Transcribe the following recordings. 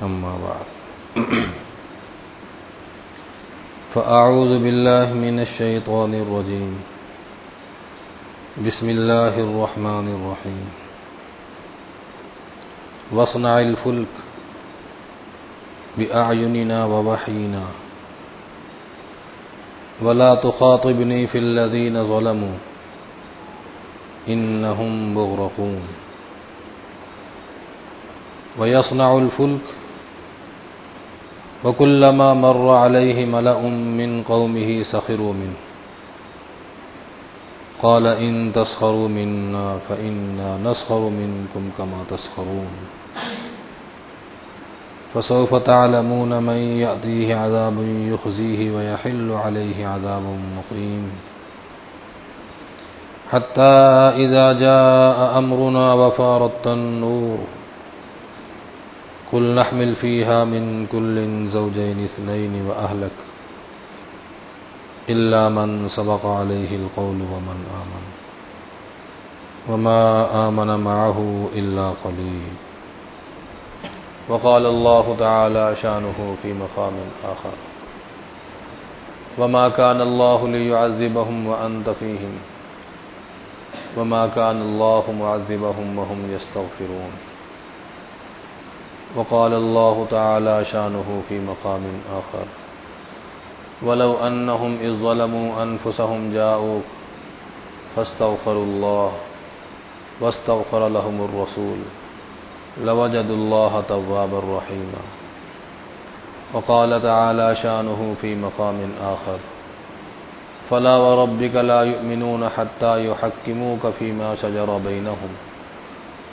أما بعد فأعوذ بالله من الشيطان الرجيم بسم الله الرحمن الرحيم واصنع الفلك بأعيننا ووحينا ولا تخاطبني في الذين ظلموا إنهم مغرقون ويصنع الفلك وكلما مر عليه ملأ من قومه سخروا منه قال إن تسخروا منا فإنا نسخر منكم كما تسخرون فسوف تعلمون من يأتيه عذاب يخزيه ويحل عليه عذاب مقيم حتى إذا جاء أمرنا وفارت النور قل نحمل فيها من كل زوجين اثنين وأهلك إلا من سبق عليه القول ومن آمن وما آمن معه إلا قليل وقال الله تعالى شانه في مقام آخر وما كان الله ليعذبهم وأنت فيهم وما كان الله معذبهم وهم يستغفرون وقال الله تعالى شانه في مقام آخر ولو أنهم إذ ظلموا أنفسهم جاءوك فاستغفروا الله واستغفر لهم الرسول لوجدوا الله توابا رحيما وقال تعالى شانه في مقام آخر فلا وربك لا يؤمنون حتى يحكموك فيما شجر بينهم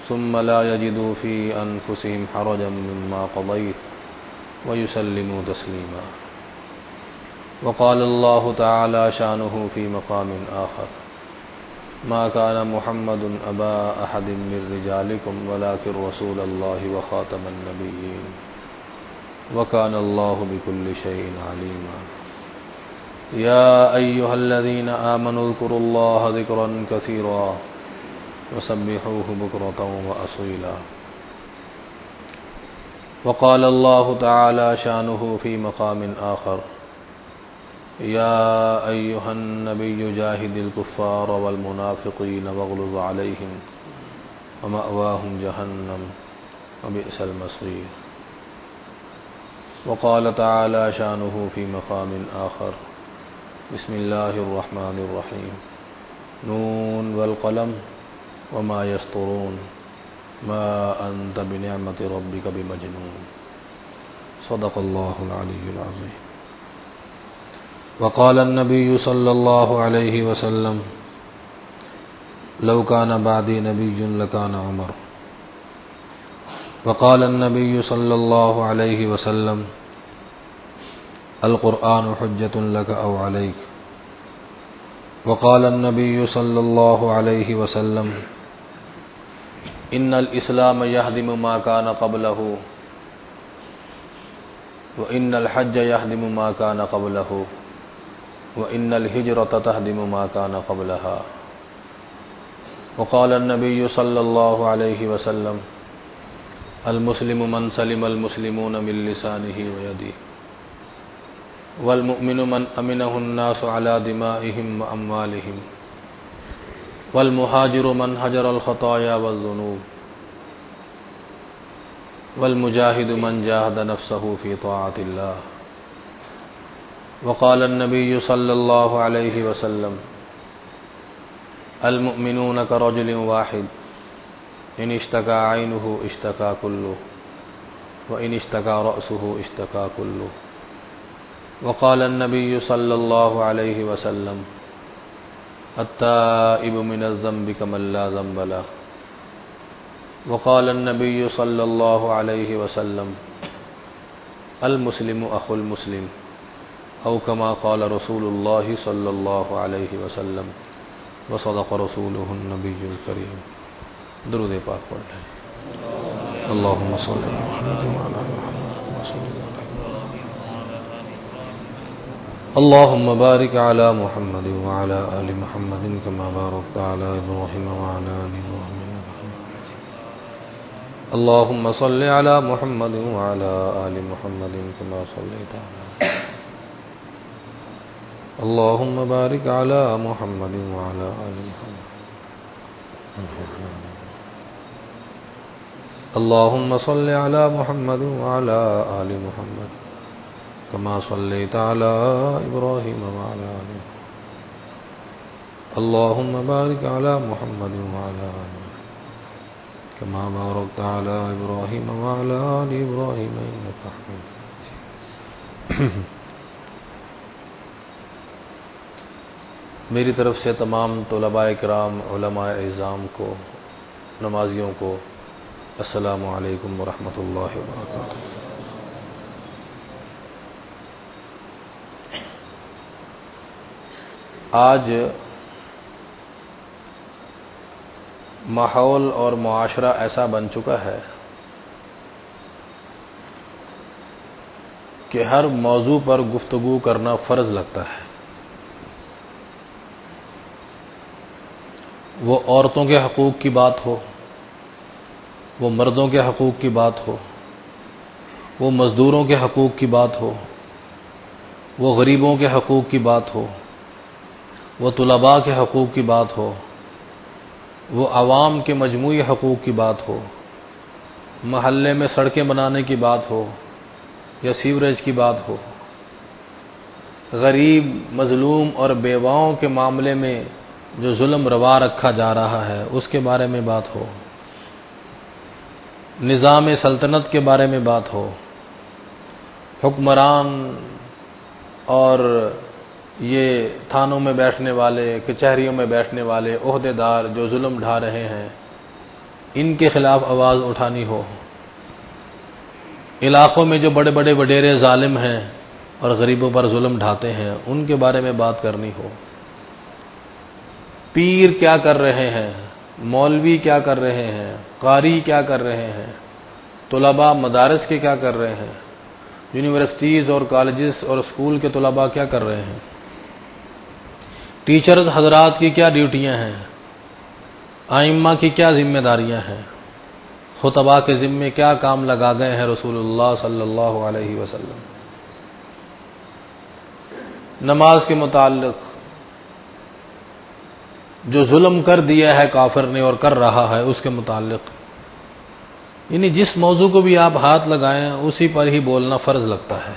ثم لا يجدوا في أنفسهم حرجا مما قضيت ويسلموا تسليما وقال الله تعالى شانه في مقام آخر ما كان محمد أبا أحد من رجالكم ولكن رسول الله وخاتم النبيين وكان الله بكل شيء عليما يا أيها الذين آمنوا اذكروا الله ذكرا كثيرا وسبحوه بكرة وأصيلا وقال الله تعالى شانه في مقام آخر يا أيها النبي جاهد الكفار والمنافقين واغلظ عليهم ومأواهم جهنم وبئس المصير وقال تعالى شانه في مقام آخر بسم الله الرحمن الرحيم نون والقلم وما يسطرون ما أنت بنعمة ربك بمجنون صدق الله العلي العظيم وقال النبي صلى الله عليه وسلم لو كان بعدي نبي لكان عمر وقال النبي صلى الله عليه وسلم القرآن حجة لك أو عليك وقال النبي صلى الله عليه وسلم إن الإسلام يهدم ما كان قبله وإن الحج يهدم ما كان قبله وإن الهجرة تهدم ما كان قبلها وقال النبي صلى الله عليه وسلم المسلم من سلم المسلمون من لسانه ويده والمؤمن من أمنه الناس على دمائهم وأموالهم والمهاجر من هجر الخطايا والذنوب والمجاهد من جاهد نفسه في طاعة الله وقال النبي صلى الله عليه وسلم المؤمنون كرجل واحد إن اشتكى عينه اشتكى كله وإن اشتكى رأسه اشتكى كله وقال النبي صلى الله عليه وسلم التائب من الذنب كمن لا ذنب له وقال النبي صلى الله عليه وسلم المسلم أخو المسلم أو كما قال رسول الله صلى الله عليه وسلم وصدق رسوله النبي الكريم درود پاک پڑھ لیں اللهم صل على محمد وعلى آل محمد وسلم اللهم بارك على محمد وعلى آل محمد كما باركت على إبراهيم وعلى آل إبراهيم اللهم صل على محمد وعلى آل محمد كما صليت على اللهم بارك على محمد وعلى آل محمد اللهم صل على محمد وعلى آل محمد كما صليت على إبراهيم وعلى آل إبراهيم اللهم بارك على محمد وعلى آل محمد كما باركت على إبراهيم وعلى آل إبراهيم إنك حميد مجيد. میری طرف سے تمام طلباء کرام، علماء اعظام کو، نمازیوں کو السلام علیکم ورحمۃ اللہ وبرکاتہ. آج ماحول اور معاشرہ ایسا بن چکا ہے کہ ہر موضوع پر گفتگو کرنا فرض لگتا ہے. وہ عورتوں کے حقوق کی بات ہو، وہ مردوں کے حقوق کی بات ہو، وہ مزدوروں کے حقوق کی بات ہو، وہ غریبوں کے حقوق کی بات ہو، وہ طلباء کے حقوق کی بات ہو، وہ عوام کے مجموعی حقوق کی بات ہو، محلے میں سڑکیں بنانے کی بات ہو یا سیوریج کی بات ہو، غریب، مظلوم اور بیواؤں کے معاملے میں جو ظلم روا رکھا جا رہا ہے اس کے بارے میں بات ہو، نظام سلطنت کے بارے میں بات ہو، حکمران اور یہ تھانوں میں بیٹھنے والے، کچہریوں میں بیٹھنے والے عہدیدار جو ظلم ڈھا رہے ہیں ان کے خلاف آواز اٹھانی ہو، علاقوں میں جو بڑے بڑے وڈیرے ظالم ہیں اور غریبوں پر ظلم ڈھاتے ہیں ان کے بارے میں بات کرنی ہو، پیر کیا کر رہے ہیں، مولوی کیا کر رہے ہیں، قاری کیا کر رہے ہیں، طلباء مدارس کے کیا کر رہے ہیں، یونیورسٹیز اور کالجز اور اسکول کے طلباء کیا کر رہے ہیں، ٹیچرز حضرات کی کیا ڈیوٹیاں ہیں، ائمہ کی کیا ذمہ داریاں ہیں، خطباء کے ذمے کیا کام لگا گئے ہیں رسول اللہ صلی اللہ علیہ وسلم، نماز کے متعلق جو ظلم کر دیا ہے کافر نے اور کر رہا ہے اس کے متعلق، یعنی جس موضوع کو بھی آپ ہاتھ لگائیں اسی پر ہی بولنا فرض لگتا ہے.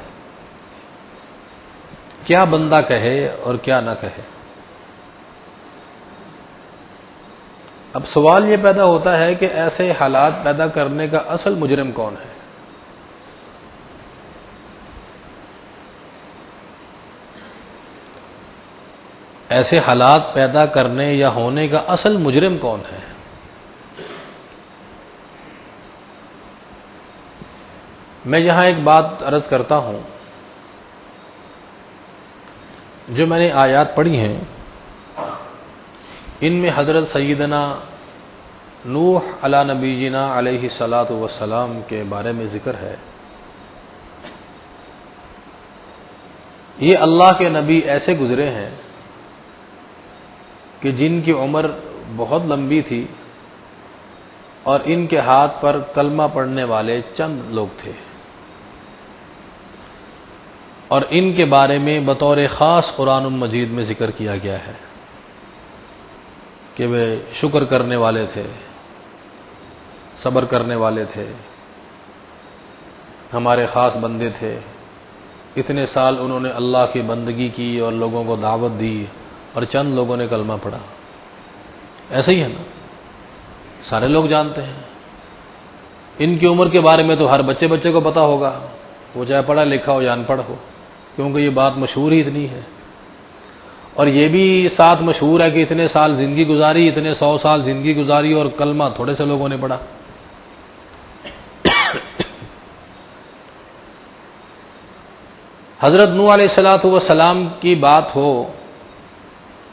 کیا بندہ کہے اور کیا نہ کہے. اب سوال یہ پیدا ہوتا ہے کہ ایسے حالات پیدا کرنے کا اصل مجرم کون ہے؟ ایسے حالات پیدا کرنے یا ہونے کا اصل مجرم کون ہے؟ میں یہاں ایک بات عرض کرتا ہوں، جو میں نے آیات پڑھی ہیں ان میں حضرت سیدنا نوح علی نبینا علیہ الصلاۃ والسلام کے بارے میں ذکر ہے. یہ اللہ کے نبی ایسے گزرے ہیں کہ جن کی عمر بہت لمبی تھی اور ان کے ہاتھ پر کلمہ پڑھنے والے چند لوگ تھے، اور ان کے بارے میں بطور خاص قرآن مجید میں ذکر کیا گیا ہے کہ وہ شکر کرنے والے تھے، صبر کرنے والے تھے، ہمارے خاص بندے تھے، اتنے سال انہوں نے اللہ کی بندگی کی اور لوگوں کو دعوت دی اور چند لوگوں نے کلمہ پڑھا. ایسا ہی ہے نا، سارے لوگ جانتے ہیں. ان کی عمر کے بارے میں تو ہر بچے کو پتا ہوگا، وہ چاہے پڑھا لکھا ہو یا ان پڑھ ہو، کیونکہ یہ بات مشہور ہی اتنی ہے. اور یہ بھی ساتھ مشہور ہے کہ اتنے سال زندگی گزاری، اتنے 100 سال زندگی گزاری اور کلمہ تھوڑے سے لوگوں نے پڑھا. حضرت نوح علیہ الصلاۃ والسلام کی بات ہو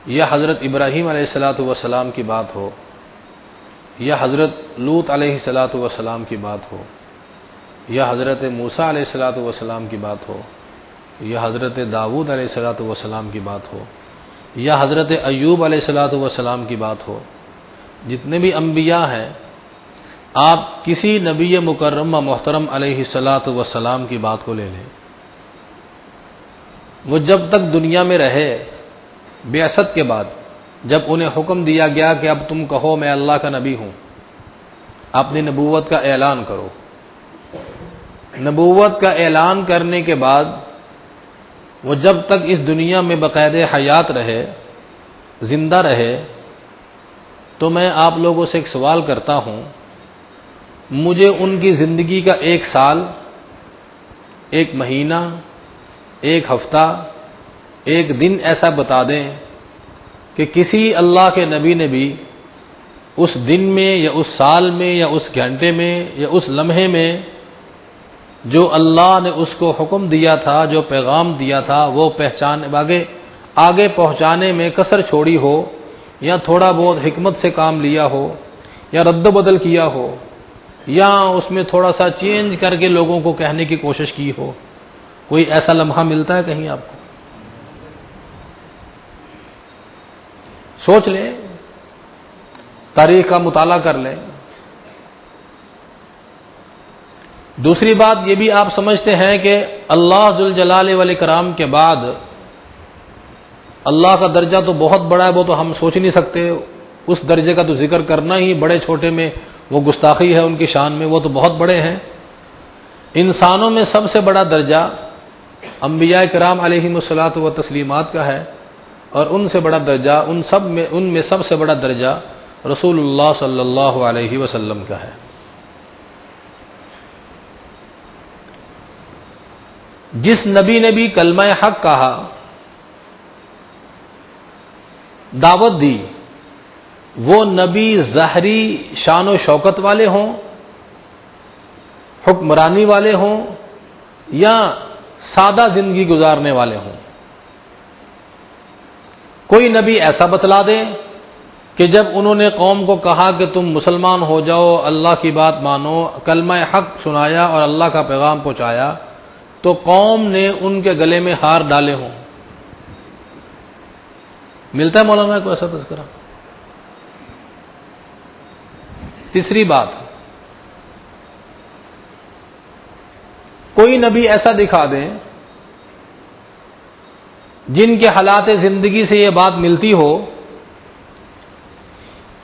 یا حضرت ابراہیم علیہ الصلاۃ والسلام کی بات ہو یا حضرت لوط علیہ الصلاۃ والسلام کی بات ہو یا حضرت موسیٰ علیہ الصلاۃ والسلام کی بات ہو یا حضرت داؤد علیہ الصلاۃ والسلام کی بات ہو یا حضرت ایوب علیہ الصلاۃ والسلام کی بات ہو، جتنے بھی انبیاء ہیں آپ کسی نبی مکرم و محترم علیہ الصلاۃ والسلام کی بات کو لے لیں، وہ جب تک دنیا میں رہے، بعثت کے بعد جب انہیں حکم دیا گیا کہ اب تم کہو میں اللہ کا نبی ہوں، اپنی نبوت کا اعلان کرو، نبوت کا اعلان کرنے کے بعد وہ جب تک اس دنیا میں بقید حیات رہے، زندہ رہے، تو میں آپ لوگوں سے ایک سوال کرتا ہوں، مجھے ان کی زندگی کا 1 سال، 1 مہینہ، 1 ہفتہ، 1 دن ایسا بتا دیں کہ کسی اللہ کے نبی نے بھی اس دن میں یا اس سال میں یا اس گھنٹے میں یا اس لمحے میں جو اللہ نے اس کو حکم دیا تھا، جو پیغام دیا تھا، وہ آگے پہنچانے میں کسر چھوڑی ہو، یا تھوڑا بہت حکمت سے کام لیا ہو، یا رد و بدل کیا ہو، یا اس میں تھوڑا سا چینج کر کے لوگوں کو کہنے کی کوشش کی ہو؟ کوئی ایسا لمحہ ملتا ہے کہیں آپ کو؟ سوچ لیں، تاریخ کا مطالعہ کر لیں۔ دوسری بات یہ بھی آپ سمجھتے ہیں کہ اللہ ذوالجلال والاکرام کے بعد اللہ کا درجہ تو بہت بڑا ہے، وہ تو ہم سوچ نہیں سکتے، اس درجے کا تو ذکر کرنا ہی بڑے چھوٹے میں وہ گستاخی ہے ان کی شان میں، وہ تو بہت بڑے ہیں۔ انسانوں میں سب سے بڑا درجہ انبیاء کرام علیہم الصلاۃ و تسلیمات کا ہے، اور ان سے بڑا درجہ ان میں سب سے بڑا درجہ رسول اللہ صلی اللہ علیہ وسلم کا ہے۔ جس نبی نے بھی کلمہ حق کہا، دعوت دی، وہ نبی ظاہری شان و شوکت والے ہوں، حکمرانی والے ہوں، یا سادہ زندگی گزارنے والے ہوں، کوئی نبی ایسا بتلا دے کہ جب انہوں نے قوم کو کہا کہ تم مسلمان ہو جاؤ، اللہ کی بات مانو، کلمہ حق سنایا اور اللہ کا پیغام پہنچایا، تو قوم نے ان کے گلے میں ہار ڈالے ہوں؟ ملتا ہے مولانا کو ایسا تذکرہ؟ تیسری بات، کوئی نبی ایسا دکھا دیں جن کے حالات زندگی سے یہ بات ملتی ہو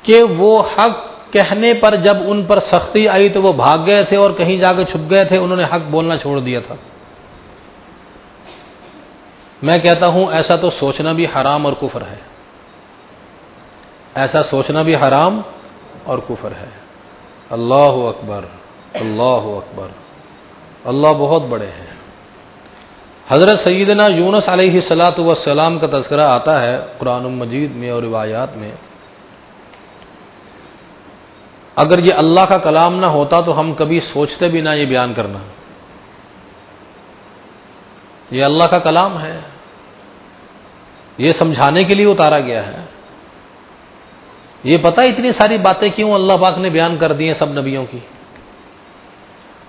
کہ وہ حق کہنے پر جب ان پر سختی آئی تو وہ بھاگ گئے تھے اور کہیں جا کے چھپ گئے تھے، انہوں نے حق بولنا چھوڑ دیا تھا۔ میں کہتا ہوں ایسا تو سوچنا بھی حرام اور کفر ہے، ایسا سوچنا بھی حرام اور کفر ہے۔ اللہ اکبر، اللہ اکبر، اللہ بہت بڑے ہیں۔ حضرت سیدنا یونس علیہ الصلاۃ والسلام کا تذکرہ آتا ہے قرآن مجید میں اور روایات میں۔ اگر یہ اللہ کا کلام نہ ہوتا تو ہم کبھی سوچتے بھی نہ یہ بیان کرنا۔ یہ اللہ کا کلام ہے، یہ سمجھانے کے لیے اتارا گیا ہے۔ یہ پتہ اتنی ساری باتیں کیوں اللہ پاک نے بیان کر دی ہیں سب نبیوں کی؟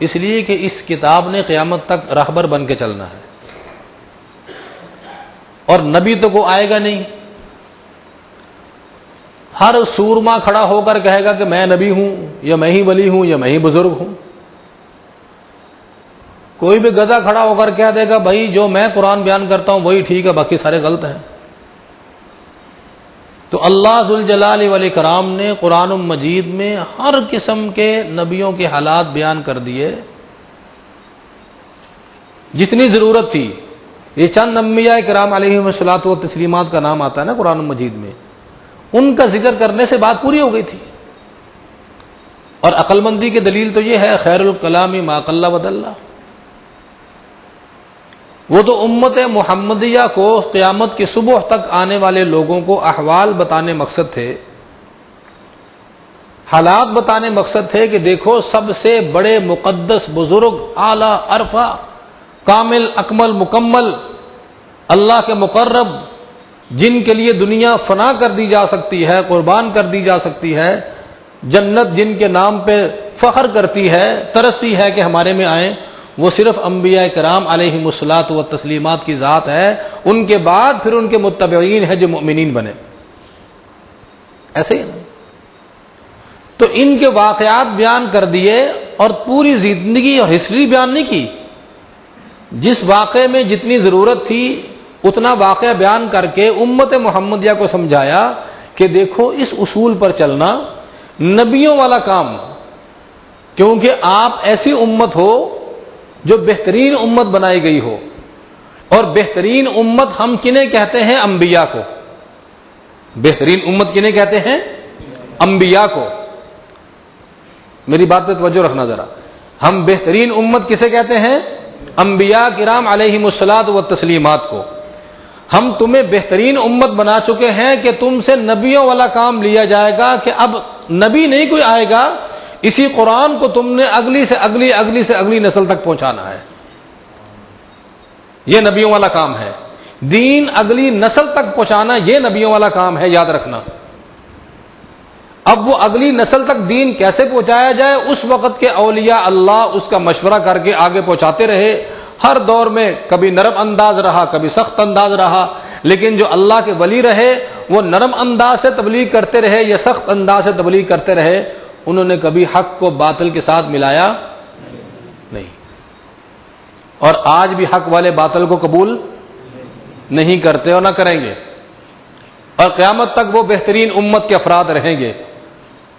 اس لیے کہ اس کتاب نے قیامت تک راہبر بن کے چلنا ہے، اور نبی تو کو آئے گا نہیں۔ ہر سورما کھڑا ہو کر کہے گا کہ میں نبی ہوں، یا میں ہی ولی ہوں، یا میں ہی بزرگ ہوں۔ کوئی بھی گدھا کھڑا ہو کر کہہ دے گا بھائی جو میں قرآن بیان کرتا ہوں وہی ٹھیک ہے، باقی سارے غلط ہیں۔ تو اللہ ذوالجلال والاکرام نے قرآن مجید میں ہر قسم کے نبیوں کے حالات بیان کر دیے جتنی ضرورت تھی۔ یہ چند انبیاء کرام علیہم الصلاۃ و تسلیمات کا نام آتا ہے نا قرآن مجید میں، ان کا ذکر کرنے سے بات پوری ہو گئی تھی۔ اور عقل مندی کی دلیل تو یہ ہے خیر الکلام ما قل ودل۔ وہ تو امت محمدیہ کو قیامت کی صبح تک آنے والے لوگوں کو احوال بتانے مقصد تھے، حالات بتانے مقصد تھے کہ دیکھو سب سے بڑے مقدس بزرگ اعلیٰ عرفہ کامل اکمل مکمل اللہ کے مقرب، جن کے لیے دنیا فنا کر دی جا سکتی ہے، قربان کر دی جا سکتی ہے، جنت جن کے نام پہ فخر کرتی ہے، ترستی ہے کہ ہمارے میں آئیں، وہ صرف انبیاء کرام علیہم الصلاۃ و تسلیمات کی ذات ہے۔ ان کے بعد پھر ان کے متبعین ہیں جو مؤمنین بنے۔ ایسے ہی نا؟ تو ان کے واقعات بیان کر دیے اور پوری زندگی اور ہسٹری بیان نہیں کی. جس واقعے میں جتنی ضرورت تھی اتنا واقعہ بیان کر کے امت محمدیہ کو سمجھایا کہ دیکھو اس اصول پر چلنا نبیوں والا کام، کیونکہ آپ ایسی امت ہو جو بہترین امت بنائی گئی ہو. اور بہترین امت ہم کنہیں کہتے ہیں؟ انبیاء کو. بہترین امت کنہیں کہتے ہیں؟ انبیاء کو. میری بات پہ توجہ رکھنا ذرا. ہم بہترین امت کسے کہتے ہیں؟ انبیاء کرام علیہم الصلاۃ والتسلیمات کو. ہم تمہیں بہترین امت بنا چکے ہیں کہ تم سے نبیوں والا کام لیا جائے گا کہ اب نبی نہیں کوئی آئے گا، اسی قرآن کو تم نے اگلی سے اگلی اگلی سے اگلی نسل تک پہنچانا ہے. یہ نبیوں والا کام ہے. دین اگلی نسل تک پہنچانا یہ نبیوں والا کام ہے، یاد رکھنا. اب وہ اگلی نسل تک دین کیسے پہنچایا جائے، اس وقت کے اولیاء اللہ اس کا مشورہ کر کے آگے پہنچاتے رہے. ہر دور میں کبھی نرم انداز رہا، کبھی سخت انداز رہا، لیکن جو اللہ کے ولی رہے وہ نرم انداز سے تبلیغ کرتے رہے یا سخت انداز سے تبلیغ کرتے رہے. انہوں نے کبھی حق کو باطل کے ساتھ ملایا نہیں. اور آج بھی حق والے باطل کو قبول نہیں کرتے اور نہ کریں گے. اور قیامت تک وہ بہترین امت کے افراد رہیں گے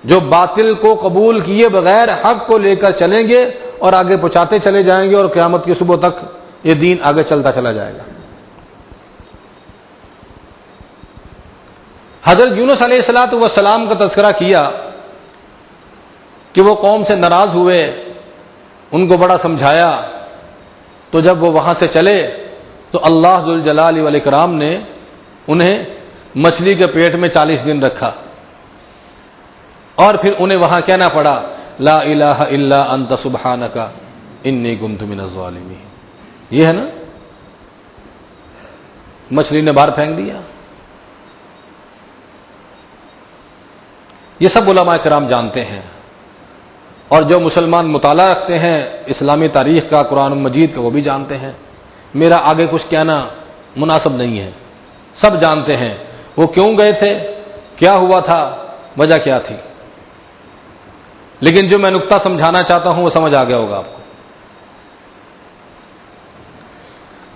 جو باطل کو قبول کیے بغیر حق کو لے کر چلیں گے اور آگے پہنچاتے چلے جائیں گے، اور قیامت کی صبح تک یہ دین آگے چلتا چلا جائے گا. حضرت یونس علیہ الصلوۃ والسلام کا تذکرہ کیا کہ وہ قوم سے ناراض ہوئے، ان کو بڑا سمجھایا. تو جب وہ وہاں سے چلے تو اللہ ذوالجلال والاکرام نے انہیں مچھلی کے پیٹ میں 40 دن رکھا، اور پھر انہیں وہاں کہنا پڑا لا الہ الا انت سبحانک انی کنت من الظالمین. یہ ہے نا، مچھلی نے باہر پھینک دیا. یہ سب علماء کرام جانتے ہیں، اور جو مسلمان مطالعہ رکھتے ہیں اسلامی تاریخ کا، قرآن مجید کا، وہ بھی جانتے ہیں. میرا آگے کچھ کہنا مناسب نہیں ہے. سب جانتے ہیں وہ کیوں گئے تھے، کیا ہوا تھا، وجہ کیا تھی. لیکن جو میں نقطہ سمجھانا چاہتا ہوں وہ سمجھ آ گیا ہوگا آپ کو.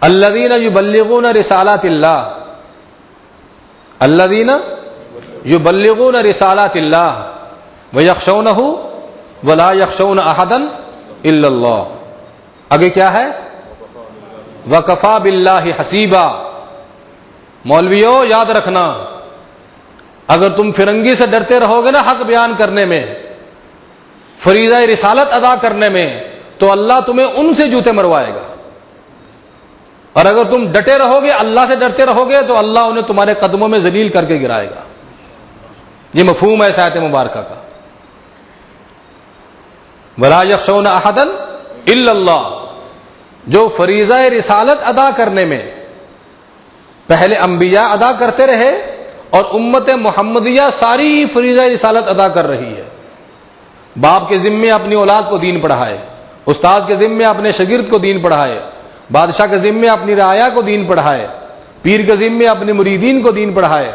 الذین یبلغون رسالات اللہ، الذین یبلغون رسالات اللہ ویخشونہ ولا یخشون احدا الا اللہ. آگے کیا ہے؟ وکفی باللہ حسیبا. مولویو یاد رکھنا، اگر تم فرنگی سے ڈرتے رہو گے نا حق بیان کرنے میں، فریضہ رسالت ادا کرنے میں، تو اللہ تمہیں ان سے جوتے مروائے گا. اور اگر تم ڈٹے رہو گے، اللہ سے ڈرتے رہو گے، تو اللہ انہیں تمہارے قدموں میں ذلیل کر کے گرائے گا. یہ مفہوم ہے اس آیت مبارکہ کا. ولا یخشون احدا الا اللہ. جو فریضہ رسالت ادا کرنے میں پہلے انبیاء ادا کرتے رہے، اور امت محمدیہ ساری فریضہ رسالت ادا کر رہی ہے. باپ کے ذمے اپنی اولاد کو دین پڑھائے، استاد کے ذمے اپنے شاگرد کو دین پڑھائے، بادشاہ کے ذمے اپنی رعایا کو دین پڑھائے، پیر کے ذمے اپنے مریدین کو دین پڑھائے،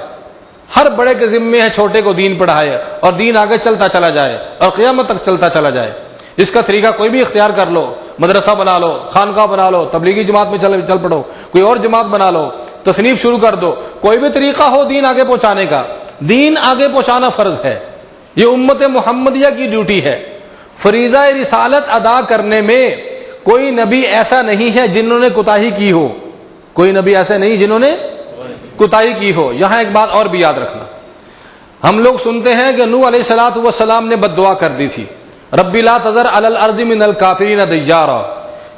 ہر بڑے کے ذمے ہے چھوٹے کو دین پڑھائے، اور دین آگے چلتا چلا جائے اور قیامت تک چلتا چلا جائے. اس کا طریقہ کوئی بھی اختیار کر لو، مدرسہ بنا لو، خانقاہ بنا لو، تبلیغی جماعت میں چل پڑو، کوئی اور جماعت بنا لو، تصنیف شروع کر دو، کوئی بھی طریقہ ہو دین آگے پہنچانے کا. دین آگے پہنچانا فرض ہے، یہ امت محمدیہ کی ڈیوٹی ہے. فریضہ رسالت ادا کرنے میں کوئی نبی ایسا نہیں ہے جنہوں نے کوتاہی کی ہو، کوئی نبی ایسا نہیں جنہوں نے کوتاہی کی ہو. یہاں ایک بات اور بھی یاد رکھنا، ہم لوگ سنتے ہیں کہ نوح علیہ الصلوۃ والسلام نے بد دعا کر دی تھی، ربی لا تذر علی الارض من الکافرین دیارا،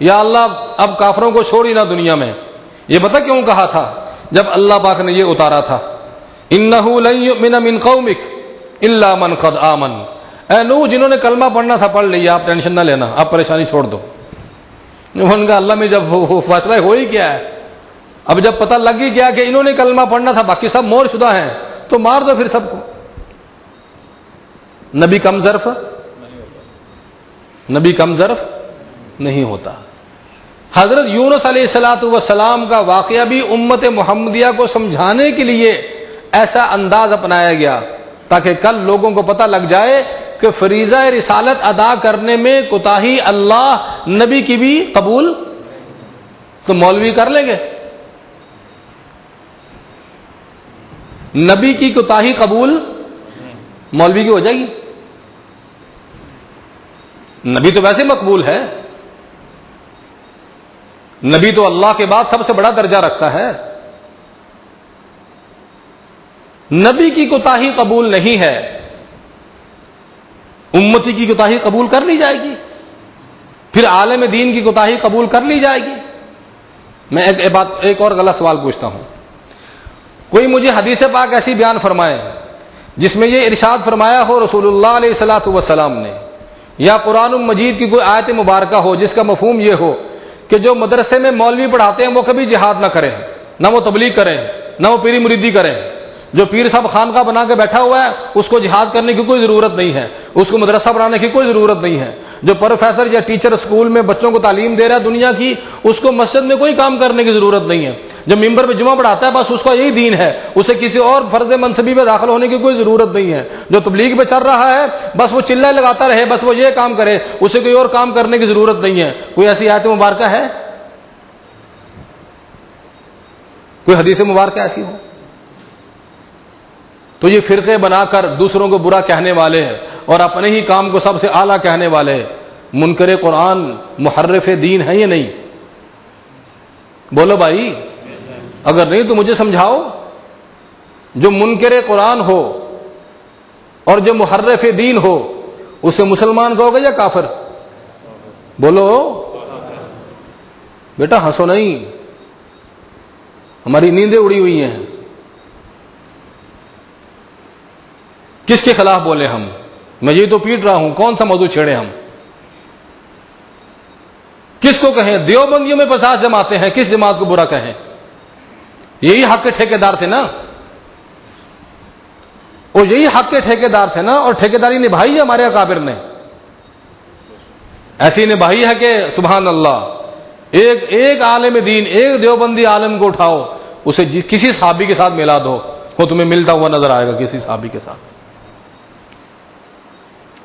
یا اللہ اب کافروں کو چھوڑ ہی نہ دنیا میں. یہ پتہ کیوں کہا تھا؟ جب اللہ پاک نے یہ اتارا تھا انہ لن یؤمن من قومک الا من قد آمن. اے نوح، جنہوں نے کلمہ پڑھنا تھا پڑھ لیا، آپ ٹینشن نہ لینا، آپ پریشانی چھوڑ دو. ان کا اللہ میں جب فیصلہ ہو ہی کیا ہے، اب جب پتہ لگ ہی گیا کہ انہوں نے کلمہ پڑھنا تھا، باقی سب مور شدہ ہیں، تو مار دو پھر سب کو. نبی کم ظرف نہیں ہوتا. حضرت یونس علیہ الصلوۃ والسلام کا واقعہ بھی امت محمدیہ کو سمجھانے کے لیے ایسا انداز اپنایا گیا تاکہ کل لوگوں کو پتہ لگ جائے کہ فریضہ رسالت ادا کرنے میں کوتاہی اللہ نبی کی بھی قبول تو مولوی کر لیں گے؟ نبی کی کوتاہی قبول مولوی کی ہو جائے گی؟ نبی تو ویسے مقبول ہے، نبی تو اللہ کے بعد سب سے بڑا درجہ رکھتا ہے، نبی کی کوتاہی قبول نہیں ہے، امتی کی کوتاہی قبول کر لی جائے گی، پھر عالم دین کی کوتاہی قبول کر لی جائے گی؟ میں ایک اور غلط سوال پوچھتا ہوں، کوئی مجھے حدیث پاک ایسی بیان فرمائے جس میں یہ ارشاد فرمایا ہو رسول اللہ علیہ الصلوۃ والسلام نے، یا قرآن مجید کی کوئی آیت مبارکہ ہو جس کا مفہوم یہ ہو کہ جو مدرسے میں مولوی پڑھاتے ہیں وہ کبھی جہاد نہ کریں، نہ وہ تبلیغ کریں، نہ وہ پیری مریدی کریں، جو پیر صاحب خانقاہ بنا کے بیٹھا ہوا ہے اس کو جہاد کرنے کی کوئی ضرورت نہیں ہے، اس کو مدرسہ بنانے کی کوئی ضرورت نہیں ہے، جو پروفیسر یا ٹیچر اسکول میں بچوں کو تعلیم دے رہا ہے دنیا کی، اس کو مسجد میں کوئی کام کرنے کی ضرورت نہیں ہے، جو ممبر پہ جمعہ پڑھاتا ہے بس اس کا یہی دین ہے، اسے کسی اور فرض منصبی میں داخل ہونے کی کوئی ضرورت نہیں ہے، جو تبلیغ پہ چل رہا ہے بس وہ چلے لگاتا رہے، بس وہ یہ کام کرے، اسے کوئی اور کام کرنے کی ضرورت نہیں ہے۔ کوئی ایسی آیت مبارکہ ہے؟ کوئی حدیث مبارکہ ایسی ہو؟ تو یہ فرقے بنا کر دوسروں کو برا کہنے والے ہیں اور اپنے ہی کام کو سب سے اعلیٰ کہنے والے ہیں، منکر قرآن محرف دین ہے یا نہیں؟ بولو بھائی، اگر نہیں تو مجھے سمجھاؤ۔ جو منکر قرآن ہو اور جو محرف دین ہو اسے مسلمان کہو گے یا کافر؟ بولو بیٹا، ہنسو نہیں، ہماری نیندیں اڑی ہوئی ہیں۔ کس کے خلاف بولے ہم؟ میں یہ تو پیٹ رہا ہوں، کون سا موضوع چھیڑے ہم؟ کس کو کہیں؟ دیوبندیوں میں 50 جماعتیں ہیں، کس جماعت کو برا کہیں؟ یہی حق کے ٹھیکیدار تھے نا، اور یہی حق کے ٹھیکیدار تھے نا، اور ٹھیکیداری نبھائی ہے ہمارے اکابر نے، ایسی نبھائی ہے کہ سبحان اللہ، ایک عالم دین، ایک دیوبندی عالم کو اٹھاؤ، اسے کسی صحابی کے ساتھ ملا دو، وہ تمہیں ملتا ہوا نظر آئے گا کسی صحابی کے ساتھ۔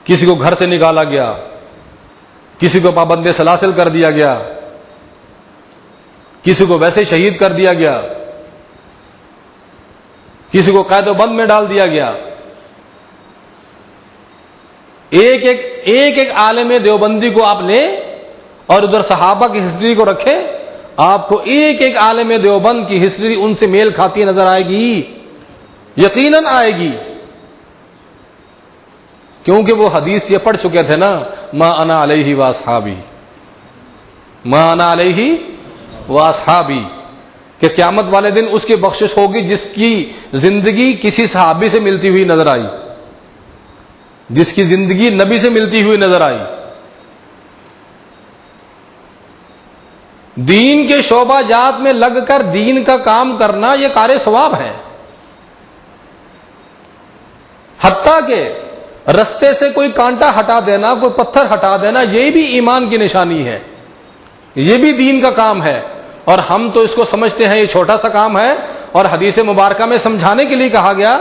کسی کو گھر سے نکالا گیا، کسی کو پابند سلاسل کر دیا گیا، کسی کو ویسے شہید کر دیا گیا، کسی کو قید و بند میں ڈال دیا گیا۔ ایک عالم دیوبندی کو آپ لیں اور ادھر صحابہ کی ہسٹری کو رکھیں، آپ کو ایک عالم دیوبند کی ہسٹری ان سے میل کھاتی نظر آئے گی، یقیناً آئے گی، کیونکہ وہ حدیث یہ پڑھ چکے تھے نا، ما انا علیہ واصحابی، ما انا علیہ واصحابی، کہ قیامت والے دن اس کی بخشش ہوگی جس کی زندگی کسی صحابی سے ملتی ہوئی نظر آئی، جس کی زندگی نبی سے ملتی ہوئی نظر آئی۔ دین کے شعبہ جات میں لگ کر دین کا کام کرنا یہ کار ثواب ہے، حتیٰ کہ رستے سے کوئی کانٹا ہٹا دینا، کوئی پتھر ہٹا دینا، یہ بھی ایمان کی نشانی ہے، یہ بھی دین کا کام ہے، اور ہم تو اس کو سمجھتے ہیں یہ چھوٹا سا کام ہے، اور حدیث مبارکہ میں سمجھانے کے لیے کہا گیا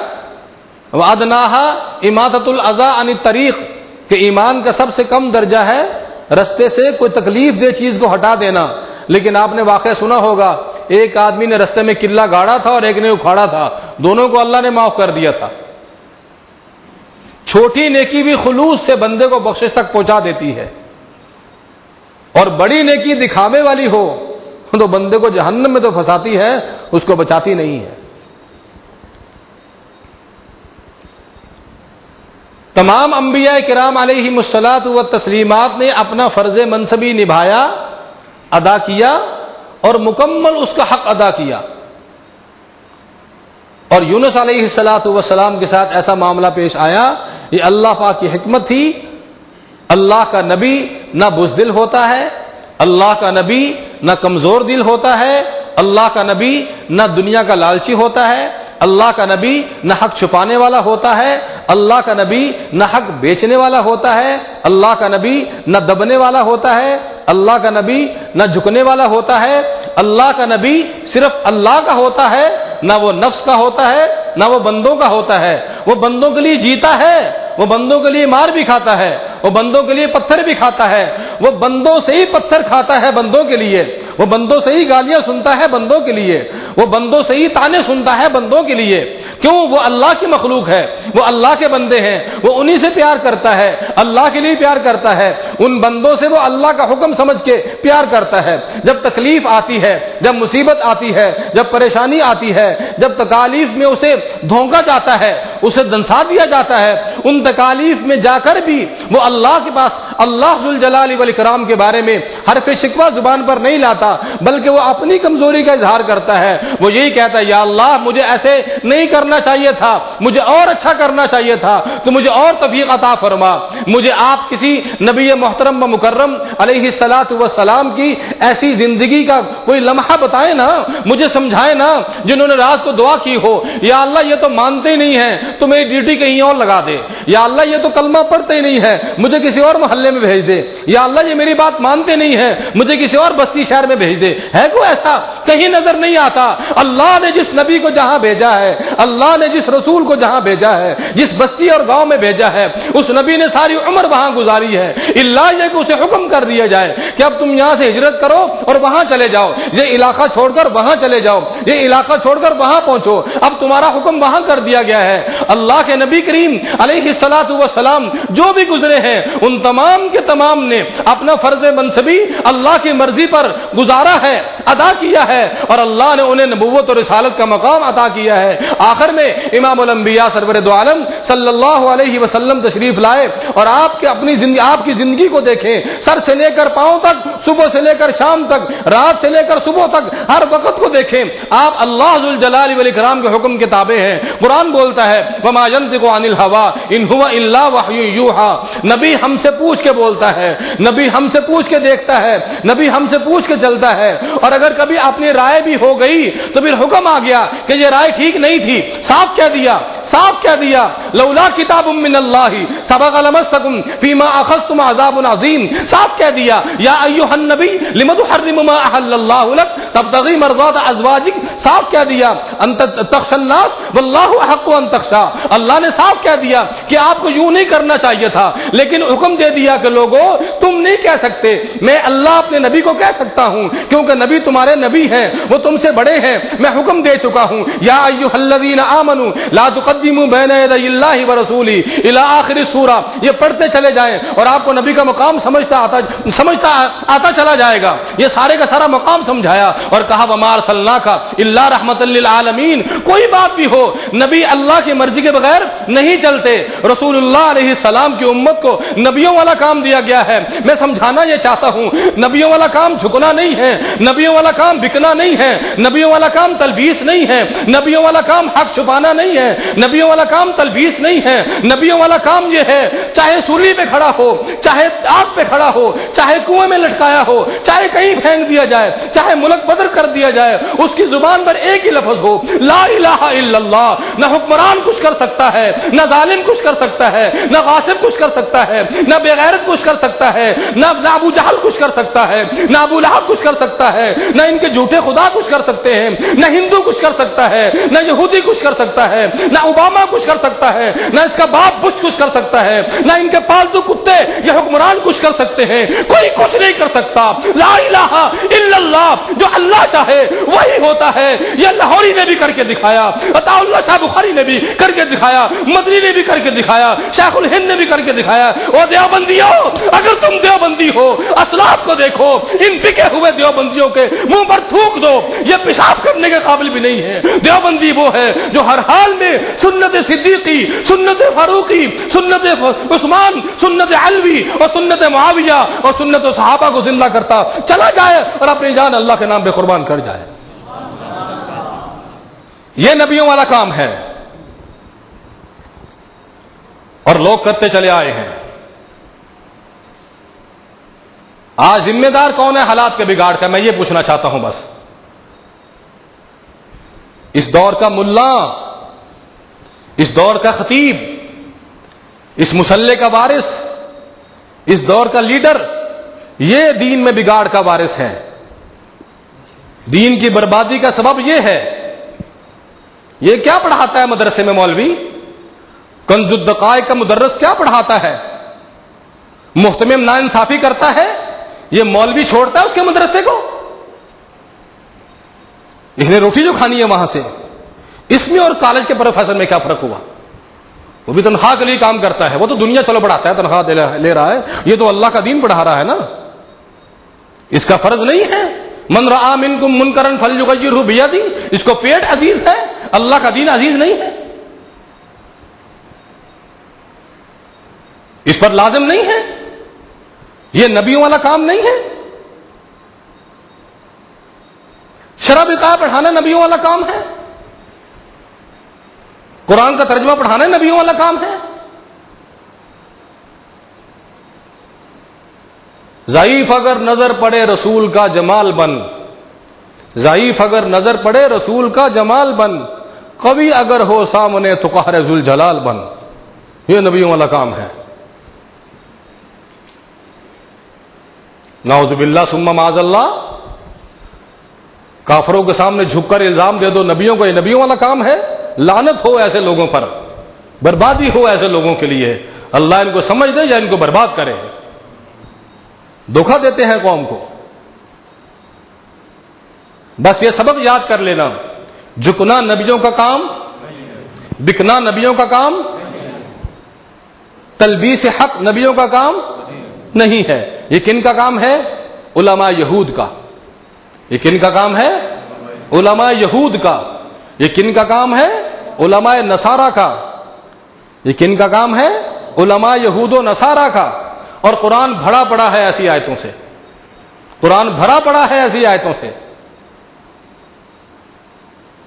وَأَدْنَاهَا إِمَاطَةُ الْأَذَىٰ عَنِ الطَّرِيقِ، کہ ایمان کا سب سے کم درجہ ہے رستے سے کوئی تکلیف دہ چیز کو ہٹا دینا۔ لیکن آپ نے واقعہ سنا ہوگا، ایک آدمی نے رستے میں قلعہ گاڑا تھا اور ایک نے اکھاڑا تھا، دونوں کو اللہ نے معاف کر دیا تھا۔ چھوٹی نیکی بھی خلوص سے بندے کو بخشش تک پہنچا دیتی ہے، اور بڑی نیکی دکھاوے والی ہو تو بندے کو جہنم میں تو پھنساتی ہے، اس کو بچاتی نہیں ہے۔ تمام انبیاء کرام علیہم الصلاۃ والتسلیمات نے اپنا فرض منصبی نبھایا، ادا کیا، اور مکمل اس کا حق ادا کیا، اور یونس علیہ الصلاۃ والسلام کے ساتھ ایسا معاملہ پیش آیا، یہ اللہ پاک کی حکمت تھی۔ اللہ کا نبی نہ بزدل ہوتا ہے، اللہ کا نبی نہ کمزور دل ہوتا ہے، اللہ کا نبی نہ دنیا کا لالچی ہوتا ہے، اللہ کا نبی نہ حق چھپانے والا ہوتا ہے، اللہ کا نبی نہ حق بیچنے والا ہوتا ہے، اللہ کا نبی نہ دبنے والا ہوتا ہے، اللہ کا نبی نہ جھکنے والا ہوتا ہے، اللہ کا نبی صرف اللہ کا ہوتا ہے، نہ وہ نفس کا ہوتا ہے، نہ وہ بندوں کا ہوتا ہے، وہ بندوں کے لیے جیتا ہے وہ بندوں کے لیے مار بھی کھاتا ہے، وہ بندوں کے لیے پتھر بھی کھاتا ہے، وہ بندوں سے ہی پتھر کھاتا ہے بندوں کے لیے، وہ بندوں سے ہی گالیاں سنتا ہے بندوں کے لیے، وہ بندوں سے ہی تانے سنتا ہے بندوں کے لیے۔ کیوں؟ وہ اللہ کی مخلوق ہے، وہ اللہ کے بندے ہیں، وہ انہی سے پیار کرتا ہے، اللہ کے لیے پیار کرتا ہے، ان بندوں سے وہ اللہ کا حکم سمجھ کے پیار کرتا ہے۔ جب تکلیف آتی ہے، جب مصیبت آتی ہے، جب پریشانی آتی ہے، جب تکالیف میں اسے دھونکا جاتا ہے، اسے دنسا دیا جاتا ہے، ان تکالیف میں جا کر بھی وہ اللہ کے پاس اللہ ذوالجلال والاکرام کے بارے میں حرف شکوہ زبان پر نہیں لاتا، بلکہ وہ اپنی کمزوری کا اظہار کرتا ہے۔ وہ یہی کہتا ہے، یا اللہ مجھے ایسے نہیں کرنا چاہیے تھا، مجھے اور اچھا کرنا چاہیے تھا، تو مجھے اور توفیق عطا فرما۔ مجھے آپ کسی نبی محترم و مکرم علیہ الصلاۃ والسلام کی ایسی زندگی کا کوئی لمحہ بتائیں نا، مجھے سمجھائیں نا، جنہوں نے رات کو دعا کی ہو، یا اللہ یہ تو مانتے ہی نہیں ہیں تو میری ڈیوٹی کہیں اور لگا دے، یا اللہ یہ تو کلمہ پڑھتے ہی نہیں ہے مجھے کسی اور محلے میں بھیج دے، یا اللہ یہ میری بات مانتے نہیں ہیں مجھے کسی اور بستی شہر میں بھیج دے۔ ہے کوئی ایسا؟ کہیں نظر نہیں آتا۔ اللہ نے جس نبی کو جہاں بھیجا ہے، اللہ نے جس رسول کو جہاں بھیجا ہے، جس بستی اور گاؤں میں بھیجا ہے، اس نبی نے ساری عمر وہاں گزاری ہے، اللہ یہ کہ اسے حکم کر دیا جائے کہ اب تم یہاں سے ہجرت کرو اور وہاں چلے جاؤ، یہ علاقہ چھوڑ کر وہاں چلے جاؤ، یہ علاقہ چھوڑ کر وہاں پہنچو، اب تمہارا حکم وہاں کر دیا گیا ہے۔ اللہ کے نبی کریم علیہ الصلاۃ والسلام جو بھی گزرے ہیں، ان تمام کے تمام نے اپنا فرض منصبی اللہ کی مرضی پر گزارا ہے، ادا کیا ہے، اور اللہ نے انہیں نبوت اور رسالت کا مقام عطا کیا ہے۔ آخر میں امام الانبیاء سرور دو عالم صلی اللہ علیہ وسلم تشریف لائے، اور آپ کے اپنی زندگی، آپ کی زندگی کو دیکھیں، سر سے لے کر پاؤں تک، صبح سے لے کر شام تک، رات سے لے کر صبح تک، ہر وقت کو دیکھیں، آپ اللہ ذوالجلال والاکرام کے حکم کے تابع ہیں۔ قرآن بولتا ہے وما ينطق عن الهوى ان هو الا وحی یوحى، نبی ہم سے پوچھ کے بولتا ہے، نبی ہم سے پوچھ کے دیکھتا ہے، نبی ہم سے پوچھ کے چلتا ہے، اور اگر کبھی اپنی رائے بھی ہو گئی تو پھر حکم آ گیا کہ یہ رائے ٹھیک نہیں تھی، صاف کہہ دیا، صاف کہہ دیا، لولا کتاب من اللہ سبق لمسکم فیما اخذتم عذاب عظیم، صاف کہہ دیا یا ایھا النبی لم تحرم ما احل اللہ لک تبتغی مرضات ازواجک، صاف کہہ دیا انت تخشى الناس واللہ احق ان تخشى، اللہ نے صاف کہہ دیا کہ آپ کو یوں نہیں کرنا چاہیے تھا، لیکن حکم دے دیا کہ لوگوں تم نہیں کہہ سکتے، میں اللہ اپنے نبی کو کہہ سکتا ہوں، کیونکہ نبی تمہارے نبی ہیں، وہ تم سے بڑے ہیں، میں حکم دے چکا ہوں، یا ایھا الذین آمنوا لا تقدموا بین یدی اللہ ورسولہ الی آخر سورہ، یہ پڑھتے چلے جائیں اور آپ کو نبی کا مقام سمجھتا آتا چلا جائے گا۔ یہ سارے کا سارا مقام سمجھایا اور کہا وما ارسلناک الا رحمۃ للعالمین، کوئی بات بھی ہو نبی اللہ کی مرضی کے بغیر نہیں چلتے۔ رسول اللہ علیہ السلام کی امت کو نبیوں والا کام دیا گیا ہے۔ میں سمجھانا یہ چاہتا ہوں، نبیوں والا کام جھکنا نہیں ہے، نبیوں والا کام بکنا نہیں ہے، نبیوں والا کام تلبیس نہیں ہے، نبیوں والا کام حق چھپانا نہیں ہے، نبیوں والا کام تلبیس نہیں ہے، نبیوں والا کام یہ ہے چاہے سولی پہ کھڑا ہو، چاہے آگ پہ کھڑا ہو، چاہے کنویں میں لٹکایا ہو، چاہے کہیں پھینک دیا جائے، چاہے ملک بدر کر دیا جائے، اس کی زبان پر ایک ہی لفظ ہو لا الہ الا اللہ۔ نہ حکمران کچھ کر سکتا ہے، نہ ظالم کچھ کر سکتا ہے، نہ غاصب کچھ کر سکتا ہے، نہ بے غیرت کچھ کر سکتا ہے، نہ ابو جہل کچھ کر سکتا ہے، نہ ابو لہب کچھ کر سکتا ہے، نہ ان کے جھوٹے خدا کچھ کر سکتے ہیں، نہ ہندو کچھ کر سکتا ہے، نہ یہودی کچھ کر سکتا ہے، نہ اوباما کچھ کر سکتا ہے، نہ اس کا باپ بش کچھ کر سکتا ہے، نہ ان کے پالتو کتے یہ حکمران کچھ کر سکتے ہیں، کوئی کچھ نہیں کر سکتا۔ لا الہ الا اللہ، جو اللہ چاہے وہی ہوتا ہے۔ یہ لاہوری نے بھی کر کے دکھایا، عطا اللہ شاہ بخاری نے بھی کر کے دکھایا، مدنی نے بھی کر کے دکھایا، شیخ الہند نے بھی کر کے دکھایا۔ اور دیوبندیوں، اگر تم دیوبندی ہو اسلاف کو دیکھو، ان بکے ہوئے دیوبندیوں کے منہ پر تھوک دو، یہ پیشاب کرنے کے قابل بھی نہیں ہے۔ دیوبندی وہ ہے جو ہر حال میں سنت صدیقی، سنت فاروقی، سنت عثمان، سنت علوی اور سنت معاویہ اور سنت صحابہ کو زندہ کرتا چلا جائے اور اپنی جان اللہ کے نام پہ قربان کر جائے۔ یہ نبیوں والا کام ہے اور لوگ کرتے چلے آئے ہیں۔ آج ذمہ دار کون ہے حالات کے بگاڑ کا؟ میں یہ پوچھنا چاہتا ہوں بس۔ اس دور کا ملا، اس دور کا خطیب، اس مسلح کا وارث، اس دور کا لیڈر، یہ دین میں بگاڑ کا وارث ہے۔ دین کی بربادی کا سبب یہ ہے۔ یہ کیا پڑھاتا ہے مدرسے میں مولوی؟ کنز الدقائق کا مدرس کیا پڑھاتا ہے؟ محتمم ناانصافی کرتا ہے، یہ مولوی چھوڑتا ہے اس کے مدرسے کو؟ اس نے روٹی جو کھانی ہے وہاں سے، اس میں اور کالج کے پروفیسر میں کیا فرق ہوا؟ وہ بھی تنخواہ کے لیے کام کرتا ہے، وہ تو دنیا چلو بڑھاتا ہے، تنخواہ لے رہا ہے، یہ تو اللہ کا دین پڑھا رہا ہے نا۔ اس کا فرض نہیں ہے من رآ منکم منکرا فلیغیرہ بیدہ، اس کو پیٹ عزیز ہے، اللہ کا دین عزیز نہیں ہے، اس پر لازم نہیں ہے، یہ نبیوں والا کام نہیں ہے۔ شرح وقایہ پڑھانا نبیوں والا کام ہے، قرآن کا ترجمہ پڑھانا نبیوں والا کام ہے۔ ضعیف اگر نظر پڑے رسول کا جمال بن، ضعیف اگر نظر پڑے رسول کا جمال بن، قوی اگر ہو سامنے تو قہر ذوالجلال بن، یہ نبیوں والا کام ہے۔ نعوذ باللہ ثم معاذ اللہ، کافروں کے سامنے جھک کر الزام دے دو نبیوں کو، یہ نبیوں والا کام ہے؟ لعنت ہو ایسے لوگوں پر، بربادی ہو ایسے لوگوں کے لیے، اللہ ان کو سمجھ دے یا ان کو برباد کرے۔ دھوکہ دیتے ہیں قوم کو۔ بس یہ سبق یاد کر لینا، جھکنا نبیوں کا کام، بکنا نبیوں کا کام، تلبیس حق نبیوں کا کام نہیں ہے۔ یہ کن کا کام ہے؟ علماء یہود کا۔ یہ کن کا کام ہے؟ علماء یہود کا۔ یہ کن کا کام ہے؟ علماء نصارہ کا۔ یہ کن کا کام ہے؟ علماء یہود و نصارہ کا۔ اور قرآن بھرا پڑا ہے ایسی آیتوں سے، قرآن بھرا پڑا ہے ایسی آیتوں سے۔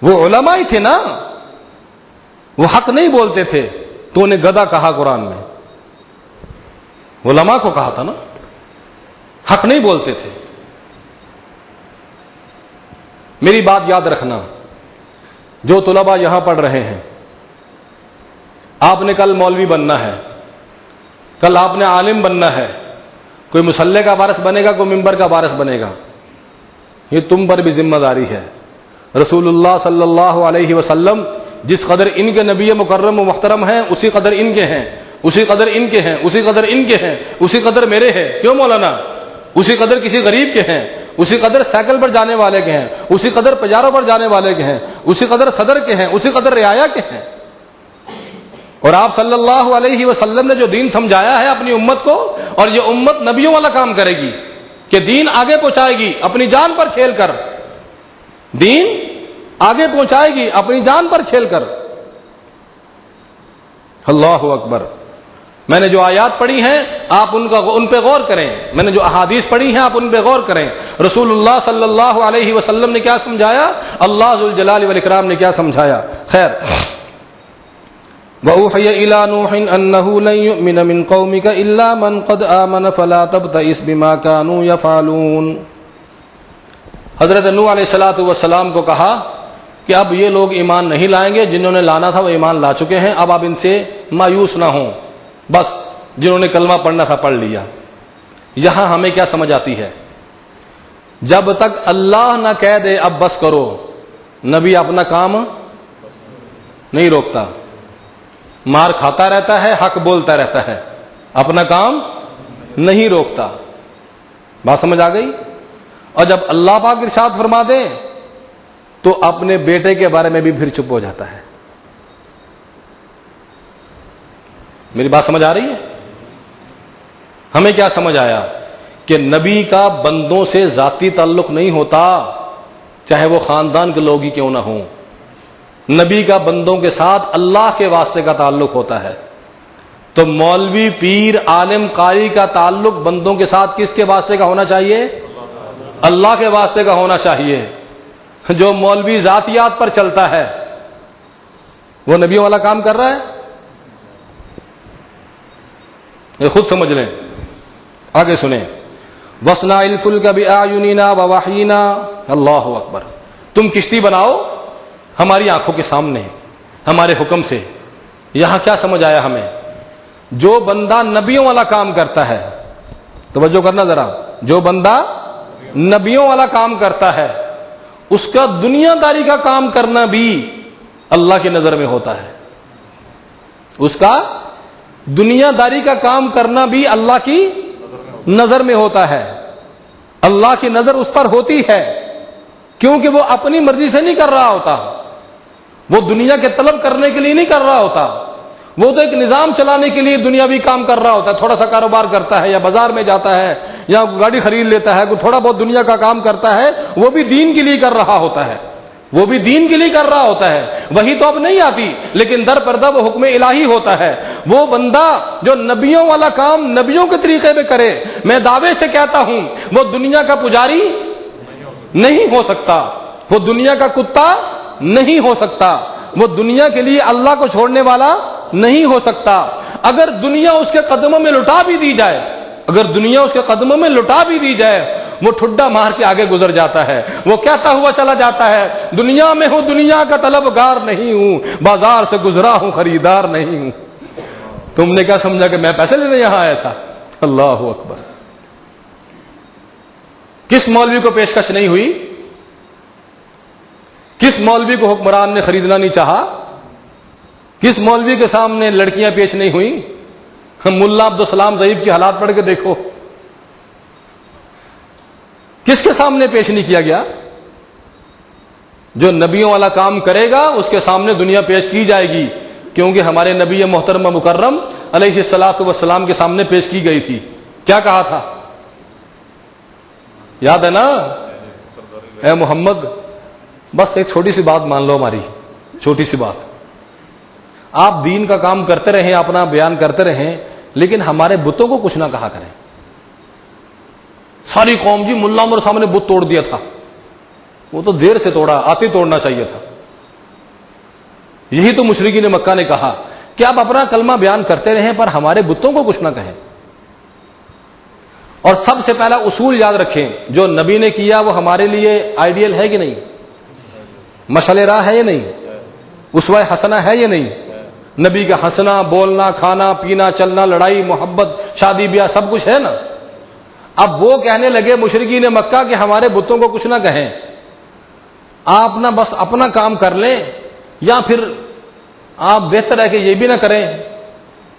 وہ علماء ہی تھے نا، وہ حق نہیں بولتے تھے تو انہیں گدھا کہا قرآن میں، علماء کو کہا تھا نا، حق نہیں بولتے تھے۔ میری بات یاد رکھنا، جو طلباء یہاں پڑھ رہے ہیں، آپ نے کل مولوی بننا ہے، کل آپ نے عالم بننا ہے، کوئی مصلی کا وارث بنے گا، کوئی ممبر کا وارث بنے گا، یہ تم پر بھی ذمہ داری ہے۔ رسول اللہ صلی اللہ علیہ وسلم جس قدر ان کے نبی مکرم و محترم ہیں، اسی قدر ان کے ہیں، اسی قدر ان کے ہیں، اسی قدر ان کے ہیں، اسی قدر میرے ہیں۔ کیوں مولانا؟ اسی قدر کسی غریب کے ہیں، اسی قدر سائیکل پر جانے والے کے ہیں، اسی قدر پجاروں پر جانے والے کے ہیں، اسی قدر صدر کے ہیں، اسی قدر رعایا کے ہیں۔ اور آپ صلی اللہ علیہ وسلم نے جو دین سمجھایا ہے اپنی امت کو، اور یہ امت نبیوں والا کام کرے گی کہ دین آگے پہنچائے گی اپنی جان پر کھیل کر، دین آگے پہنچائے گی اپنی جان پر کھیل کر۔ اللہ اکبر۔ میں نے جو آیات پڑھی ہیں آپ ان پہ غور کریں، میں نے جو احادیث پڑھی ہیں آپ ان پہ غور کریں۔ رسول اللہ صلی اللہ علیہ وسلم نے کیا سمجھایا، اللہ ذوالجلال والاکرام نے کیا سمجھایا۔ خیر، وَأُوحِيَ إِلَىٰ نُوحٍ أَنَّهُ لَن يُؤْمِنَ مِن قَوْمِكَ إِلَّا مَن قَدْ آمَنَ فَلَا تَبْتَئِسْ بِمَا كَانُوا يَفْعَلُونَ۔ حضرت نوح علیہ الصلوۃ والسلام کو کہا کہ اب یہ لوگ ایمان نہیں لائیں گے، جنہوں نے لانا تھا وہ ایمان لا چکے ہیں، اب آپ ان سے مایوس نہ ہوں، بس جنہوں نے کلمہ پڑھنا تھا پڑھ لیا۔ یہاں ہمیں کیا سمجھ آتی ہے، جب تک اللہ نہ کہہ دے اب بس کرو، نبی اپنا کام نہیں روکتا، مار کھاتا رہتا ہے، حق بولتا رہتا ہے، اپنا کام نہیں روکتا۔ بات سمجھ آ گئی؟ اور جب اللہ پاک ارشاد فرما دے تو اپنے بیٹے کے بارے میں بھی پھر چپ ہو جاتا ہے۔ میری بات سمجھ آ رہی ہے؟ ہمیں کیا سمجھ آیا کہ نبی کا بندوں سے ذاتی تعلق نہیں ہوتا، چاہے وہ خاندان کے لوگ ہی کیوں نہ ہوں، نبی کا بندوں کے ساتھ اللہ کے واسطے کا تعلق ہوتا ہے۔ تو مولوی، پیر، عالم، قاری کا تعلق بندوں کے ساتھ کس کے واسطے کا ہونا چاہیے؟ اللہ کے واسطے کا ہونا چاہیے۔ جو مولوی ذاتیات پر چلتا ہے وہ نبیوں والا کام کر رہا ہے؟ یہ خود سمجھ لیں، آگے سنیں۔ وَاصْنَعِ الْفُلْكَ بِأَعْيُنِنَا وَوَحْيِنَا۔ اللہ اکبر۔ تم کشتی بناؤ ہماری آنکھوں کے سامنے، ہمارے حکم سے۔ یہاں کیا سمجھ آیا ہمیں؟ جو بندہ نبیوں والا کام کرتا ہے، توجہ کرنا ذرا، جو بندہ نبیوں والا کام کرتا ہے اس کا دنیا داری کا کام کرنا بھی اللہ کی نظر میں ہوتا ہے۔ اس کا دنیا داری کا کام کرنا بھی اللہ کی نظر میں ہوتا ہے. اللہ کی نظر اس پر ہوتی ہے کیونکہ وہ اپنی مرضی سے نہیں کر رہا ہوتا, وہ دنیا کے طلب کرنے کے لیے نہیں کر رہا ہوتا, وہ تو ایک نظام چلانے کے لیے دنیاوی کام کر رہا ہوتا ہے. تھوڑا سا کاروبار کرتا ہے یا بازار میں جاتا ہے یا گاڑی خرید لیتا ہے, کوئی تھوڑا بہت دنیا کا کام کرتا ہے, وہ بھی دین کے لیے کر رہا ہوتا ہے, وہ بھی دین کے لیے کر رہا ہوتا ہے. وہی تو اب نہیں آتی, لیکن در پردہ وہ حکم الہی ہوتا ہے. وہ بندہ جو نبیوں والا کام نبیوں کے طریقے میں کرے, میں دعوے سے کہتا ہوں وہ دنیا کا پجاری نہیں ہو سکتا, وہ دنیا کا کتا نہیں ہو سکتا, وہ دنیا کے لیے اللہ کو چھوڑنے والا نہیں ہو سکتا. اگر دنیا اس کے قدموں میں لٹا بھی دی جائے, اگر دنیا اس کے قدموں میں لٹا بھی دی جائے, وہ ٹھڈا مار کے آگے گزر جاتا ہے. وہ کہتا ہوا چلا جاتا ہے, دنیا میں ہوں دنیا کا طلبگار نہیں ہوں, بازار سے گزرا ہوں خریدار نہیں ہوں. تم نے کیا سمجھا کہ میں پیسے لینے یہاں آیا تھا؟ اللہ اکبر. کس مولوی کو پیشکش نہیں ہوئی؟ کس مولوی کو حکمران نے خریدنا نہیں چاہا؟ کس مولوی کے سامنے لڑکیاں پیش نہیں ہوئی؟ ملا عبدالسلام ضعیف کی حالات پڑھ کے دیکھو, کس کے سامنے پیش نہیں کیا گیا؟ جو نبیوں والا کام کرے گا اس کے سامنے دنیا پیش کی جائے گی, کیونکہ ہمارے نبی محترم مکرم علیہ الصلوۃ والسلام کے سامنے پیش کی گئی تھی. کیا کہا تھا؟ یاد ہے نا؟ اے محمد, بس ایک چھوٹی سی بات مان لو, ہماری چھوٹی سی بات, آپ دین کا کام کرتے رہیں, اپنا بیان کرتے رہیں, لیکن ہمارے بتوں کو کچھ نہ کہا کریں. ساری قوم جی ملا عمر صاحب نے بت توڑ دیا تھا, وہ تو دیر سے توڑا, آتے توڑنا چاہیے تھا. یہی تو مشرکین مکہ نے کہا کہ آپ اپنا کلمہ بیان کرتے رہیں پر ہمارے بتوں کو کچھ نہ کہیں. اور سب سے پہلا اصول یاد رکھیں, جو نبی نے کیا وہ ہمارے لیے آئیڈیل ہے کہ نہیں؟ مشعل راہ ہے یا نہیں؟ اسوہ حسنہ ہے یا نہیں؟ نبی کا ہنسنا, بولنا, کھانا پینا, چلنا, لڑائی محبت, شادی بیاہ سب کچھ ہے نا. اب وہ کہنے لگے مشرکین مکہ کہ ہمارے بتوں کو کچھ نہ کہیں, آپ نہ بس اپنا کام کر لیں, یا پھر آپ بہتر ہے کہ یہ بھی نہ کریں,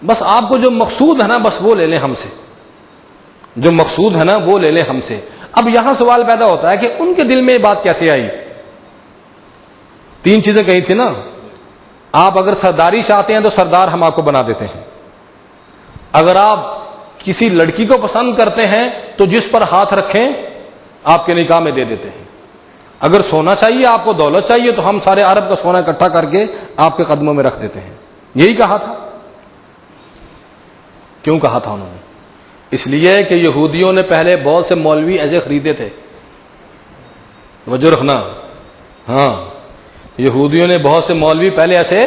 بس آپ کو جو مقصود ہے نا بس وہ لے لیں ہم سے, جو مقصود ہے نا وہ لے لیں ہم سے. اب یہاں سوال پیدا ہوتا ہے کہ ان کے دل میں یہ بات کیسے آئی؟ 3 چیزیں کہی تھی نا. آپ اگر سرداری چاہتے ہیں تو سردار ہم آپ کو بنا دیتے ہیں. اگر آپ کسی لڑکی کو پسند کرتے ہیں تو جس پر ہاتھ رکھیں آپ کے نکاح میں دے دیتے ہیں. اگر سونا چاہیے, آپ کو دولت چاہیے, تو ہم سارے عرب کا سونا اکٹھا کر کے آپ کے قدموں میں رکھ دیتے ہیں. یہی کہا تھا. کیوں کہا تھا انہوں نے؟ اس لیے کہ یہودیوں نے پہلے بہت سے مولوی ایسے خریدے تھے. توجہ رکھنا, ہاں, یہودیوں نے بہت سے مولوی پہلے ایسے,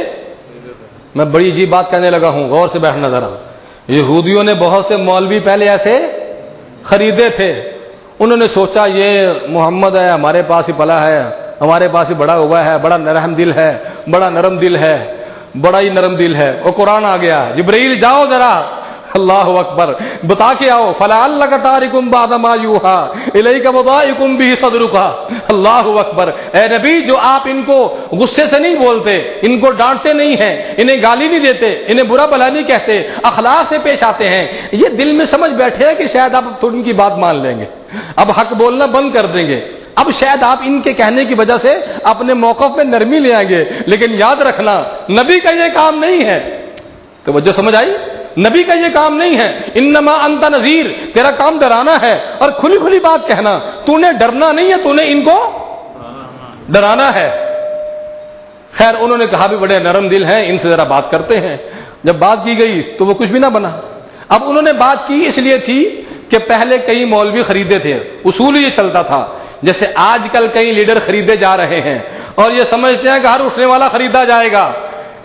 میں بڑی عجیب بات کہنے لگا ہوں, غور سے بیٹھنا ذرا. یہودیوں نے بہت سے مولوی پہلے ایسے خریدے تھے. انہوں نے سوچا یہ محمد ہے, ہمارے پاس ہی پلا ہے, ہمارے پاس ہی بڑا ہوا ہے, بڑا نرم دل ہے, بڑا نرم دل ہے, بڑا ہی نرم دل ہے. اور قرآن آ گیا, جبرائیل جاؤ ذرا, اللہ اکبر, بتا کے آؤ, فَلَعَلَّكَ تَارِكٌ بَعْضَ مَا يُوحَىٰ إِلَيْكَ وَضَائِقٌ بِهِ صَدْرُكَ. اللہ اکبر. اے نبی, جو آپ ان کو غصے سے نہیں بولتے, ان کو ڈانٹتے نہیں ہیں, انہیں گالی نہیں دیتے, انہیں برا بھلا نہیں کہتے, اخلاق سے پیش آتے ہیں, یہ دل میں سمجھ بیٹھے کہ شاید آپ تھوڑی ان کی بات مان لیں گے, اب حق بولنا بند کر دیں گے, اب شاید آپ ان کے کہنے کی وجہ سے اپنے موقف میں نرمی لے آئیں گے. لیکن یاد رکھنا, نبی کا یہ کام نہیں ہے. توجہ سمجھ آئی؟ نبی کا یہ کام نہیں ہے. انما انت نذیر, تیرا کام ڈرانا ہے اور کھلی کھلی بات کہنا. تو نے ڈرنا نہیں ہے, تو نے ان کو ڈرانا ہے. خیر, انہوں نے کہا بھی بڑے نرم دل ہیں, ان سے ذرا بات کرتے ہیں. جب بات کی گئی تو وہ کچھ بھی نہ بنا. اب انہوں نے بات کی اس لیے تھی کہ پہلے کئی مولوی خریدے تھے. اصول یہ چلتا تھا, جیسے آج کل کئی لیڈر خریدے جا رہے ہیں اور یہ سمجھتے ہیں کہ ہر اٹھنے والا خریدا جائے گا,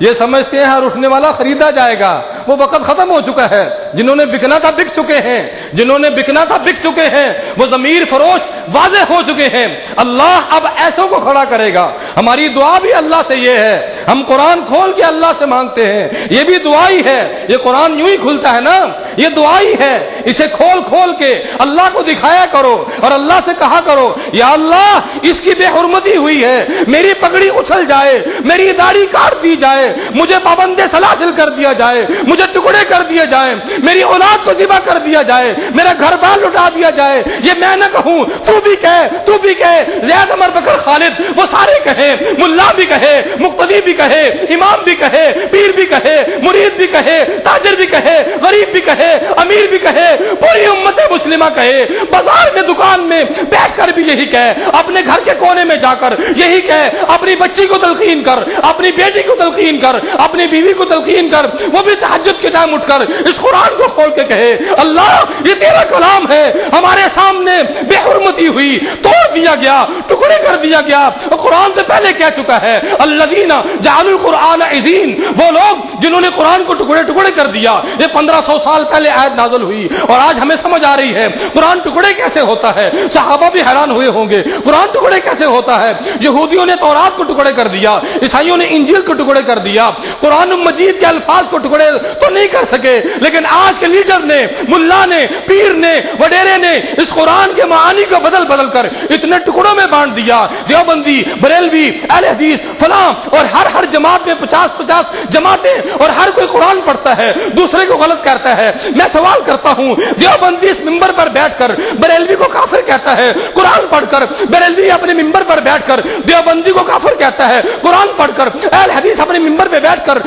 یہ سمجھتے ہیں ہر اٹھنے والا خریدا جائے گا. وہ وقت ختم ہو چکا ہے. جنہوں نے بکنا تھا بک چکے ہیں, جنہوں نے بکنا تھا بک چکے ہیں. وہ ضمیر فروش واضح ہو چکے ہیں. اللہ اب ایسوں کو کھڑا کرے گا. ہماری دعا بھی اللہ سے یہ ہے, ہم قرآن کھول کے اللہ سے مانگتے ہیں, یہ بھی دعا ہی ہے. یہ قرآن یوں ہی کھلتا ہے نا, یہ دعا ہی ہے. اسے کھول کھول کے اللہ کو دکھایا کرو اور اللہ سے کہا کرو یا اللہ اس کی بے حرمتی ہوئی ہے, میری پگڑی اچھل جائے, میری داڑھی کاٹ دی جائے, مجھے پابند سلاسل کر دیا جائے, مجھے ٹکڑے کر دیے جائیں, میری اولاد کو ذبح کر دیا جائے, میرا گھر بار لٹا دیا جائے. یہ میں نہ کہوں, تو بھی کہے, زید عمر بکر خالد وہ سارے کہیں, ملا بھی کہے, مقتدی بھی کہے, امام بھی کہے, پیر بھی کہے, مرید بھی کہے, تاجر بھی کہے, غریب بھی کہے, امیر بھی کہے, پوری امت مسلمہ کہے, بازار میں دکان میں بیٹھ کر بھی یہی کہے, اپنے گھر کے کونے میں جا کر یہی کہے, اپنی بچی کو تلقین کر, اپنی بیٹی کو تلقین کر, اپنی بیوی کو تلقین کر, وہ بھی تہجد کے ٹائم اٹھ کر اس قرآن کو کھول کے کہے اللہ یہ تیرا کلام ہے, ہمارے سامنے بے حرمتی ہوئی, توڑ دیا گیا, ٹکڑے کر دیا گیا. قرآن سے پہلے کہہ چکا ہے الذین جعلوا القرآن عضین, وہ لوگ جنہوں نے قرآن کو ٹکڑے ٹکڑے کر دیا. یہ 1500 سال پہلے آیت نازل ہوئی اور آج ہمیں سمجھ آ رہی ہے قرآن ٹکڑے کیسے ہوتا ہے. صحابہ بھی حیران ہوئے ہوں گے قرآن ٹکڑے کیسے ہوتا ہے. یہودیوں نے تورات کو ٹکڑے کر دیا, عیسائیوں نے انجیل کو ٹکڑے کر دیا, قرآن مجید کے الفاظ کو ٹکڑے تو نہیں کر سکے, لیکن آج کے لیڈر نے, ملا نے, پیر نے, وڈیرے نے اس قرآن کے معانی کو بدل بدل کر اتنے ٹکڑوں میں بانٹ دیا. دیوبندی, بریلوی, اہل حدیث, فلاں اور ہر جماعت میں 50 جماعتیں اور ہر کوئی قرآن پڑھتا ہے, دوسرے کو غلط کہتا ہے. میں سوال کرتا ہوں, دیوبندی اس ممبر پر بیٹھ کر بریلوی کو کافر کہتا ہے قرآن پڑھ کر, بریلوی اپنے ممبر پر بیٹھ کر دیوبندی کو کافر کہتا ہے قرآن پڑھ کر, اہل حدیث اپنے ممبر پہ بیٹھ کر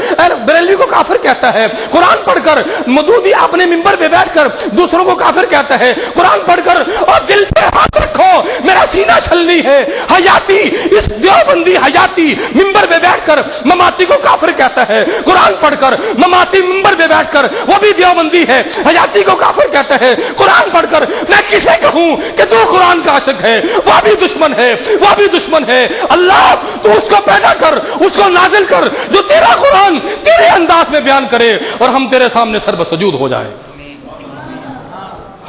بریلوی کو کافر کہتا ہے قرآن پڑھ کر, مودودی اپنے ممبر پہ بیٹھ کر دوسروں کو کافر کہتا ہے قرآن پڑھ کر. اور دل پہ ہاتھ رکھو, میرا سینہ چھلنی ہے, حیاتی اس دیوبندی حیاتی ممبر پہ بیٹھ کر مماتی کو کافر کہتا ہے قرآن پڑھ کر, مماتی ممبر پہ بیٹھ کر وہ بھی دیوبندی ہے, حیاتی کو کافر کہتا ہے قرآن پڑھ کر. میں کسے کہوں کہ تو قرآن کا عاشق ہے, وہ بھی دشمن ہے, وہ بھی دشمن ہے. اللہ تو اس کو پیدا کر, اس کو نازل کر جو تیرا قرآن تیرے انداز میں بیان کرے اور ہم تیرے سامنے سر بسجود ہو جائے.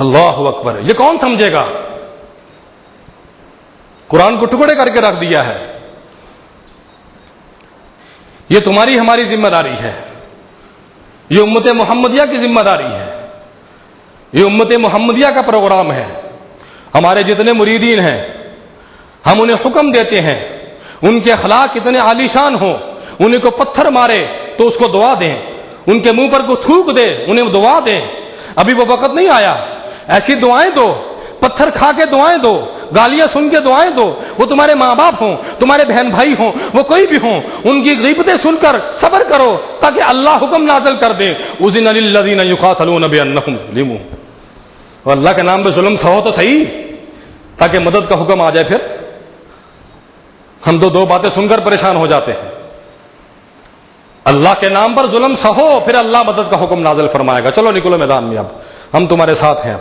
اللہ اکبر. یہ کون سمجھے گا؟ قرآن کو ٹکڑے کر کے رکھ دیا ہے. یہ تمہاری ہماری ذمہ داری ہے, یہ امت محمدیہ کی ذمہ داری ہے, یہ امت محمدیہ کا پروگرام ہے. ہمارے جتنے مریدین ہیں ہم انہیں حکم دیتے ہیں, ان کے اخلاق کتنے عالی شان ہوں, انہیں کو پتھر مارے تو اس کو دعا دیں, ان کے منہ پر کو تھوک دے انہیں دعا دیں. ابھی وہ وقت نہیں آیا, ایسی دعائیں دو, پتھر کھا کے دعائیں دو, گالیاں سن کے دعائیں دو. وہ تمہارے ماں باپ ہوں, تمہارے بہن بھائی ہوں, وہ کوئی بھی ہوں, ان کی غیبتیں سن کر صبر کرو تاکہ اللہ حکم نازل کر دے. اذن للذین یقاتلون بانہم ظلموا. اور اللہ کے نام پہ ظلم سہو تو صحیح تاکہ مدد کا حکم آ جائے. پھر ہم تو دو باتیں سن کر پریشان ہو جاتے ہیں. اللہ کے نام پر ظلم سہو, پھر اللہ مدد کا حکم نازل فرمائے گا. چلو نکلو میدان میں, اب ہم تمہارے ساتھ ہیں.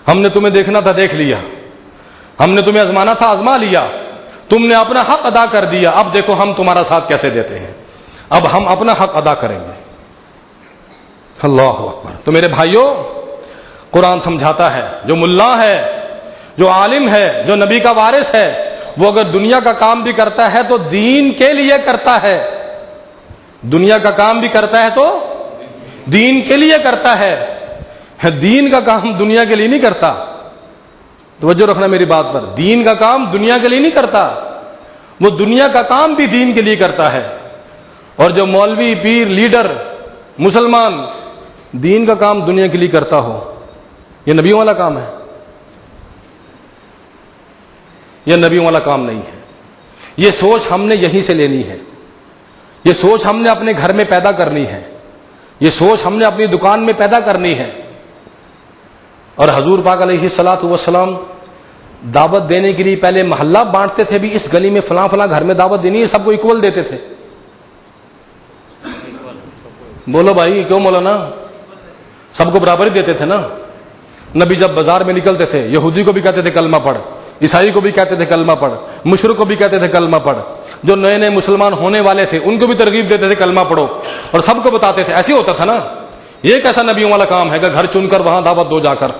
ہم نے تمہیں دیکھنا تھا, دیکھ لیا. ہم نے تمہیں آزمانا تھا, آزما لیا. تم نے اپنا حق ادا کر دیا. اب دیکھو ہم تمہارا ساتھ کیسے دیتے ہیں. اب ہم اپنا حق ادا کریں گے. اللہ اکبر. تو میرے بھائیوں, قرآن سمجھاتا ہے جو ملا ہے, جو عالم ہے, جو نبی کا وارث ہے, وہ اگر دنیا کا کام بھی کرتا ہے تو دین کے لیے کرتا ہے. دنیا کا کام بھی کرتا ہے تو دین کے لیے کرتا ہے. دین کا کام دنیا کے لیے نہیں کرتا. توجہ رکھنا میری بات پر. دین کا کام دنیا کے لیے نہیں کرتا, وہ دنیا کا کام بھی دین کے لیے کرتا ہے. اور جو مولوی, پیر, لیڈر, مسلمان دین کا کام دنیا کے لیے کرتا ہو, یہ نبیوں والا کام ہے. یہ نبیوں والا کام نہیں ہے. یہ سوچ ہم نے یہیں سے لینی ہے. یہ سوچ ہم نے اپنے گھر میں پیدا کرنی ہے. یہ سوچ ہم نے اپنی دکان میں پیدا کرنی ہے. اور حضور پاک علیہ الصلوۃ والسلام دعوت دینے کے لیے پہلے محلہ بانٹتے تھے, بھی اس گلی میں فلاں فلاں گھر میں دعوت دینی ہے, سب کو ایکول دیتے تھے. بولو بھائی کیوں مولانا, سب کو برابر ہی دیتے تھے نا. نبی جب بازار میں نکلتے تھے یہودی کو بھی کہتے تھے کلمہ پڑھ, عیسائی کو بھی کہتے تھے کلمہ پڑھ, مشرک کو بھی کہتے تھے کلمہ پڑھ. جو نئے نئے مسلمان ہونے والے تھے ان کو بھی ترغیب دیتے تھے کلمہ پڑھو, اور سب کو بتاتے تھے. ایسے ہوتا تھا نا. یہ کیسا نبیوں والا کام ہے کہ گھر چن کر وہاں دعوت دو جا کر؟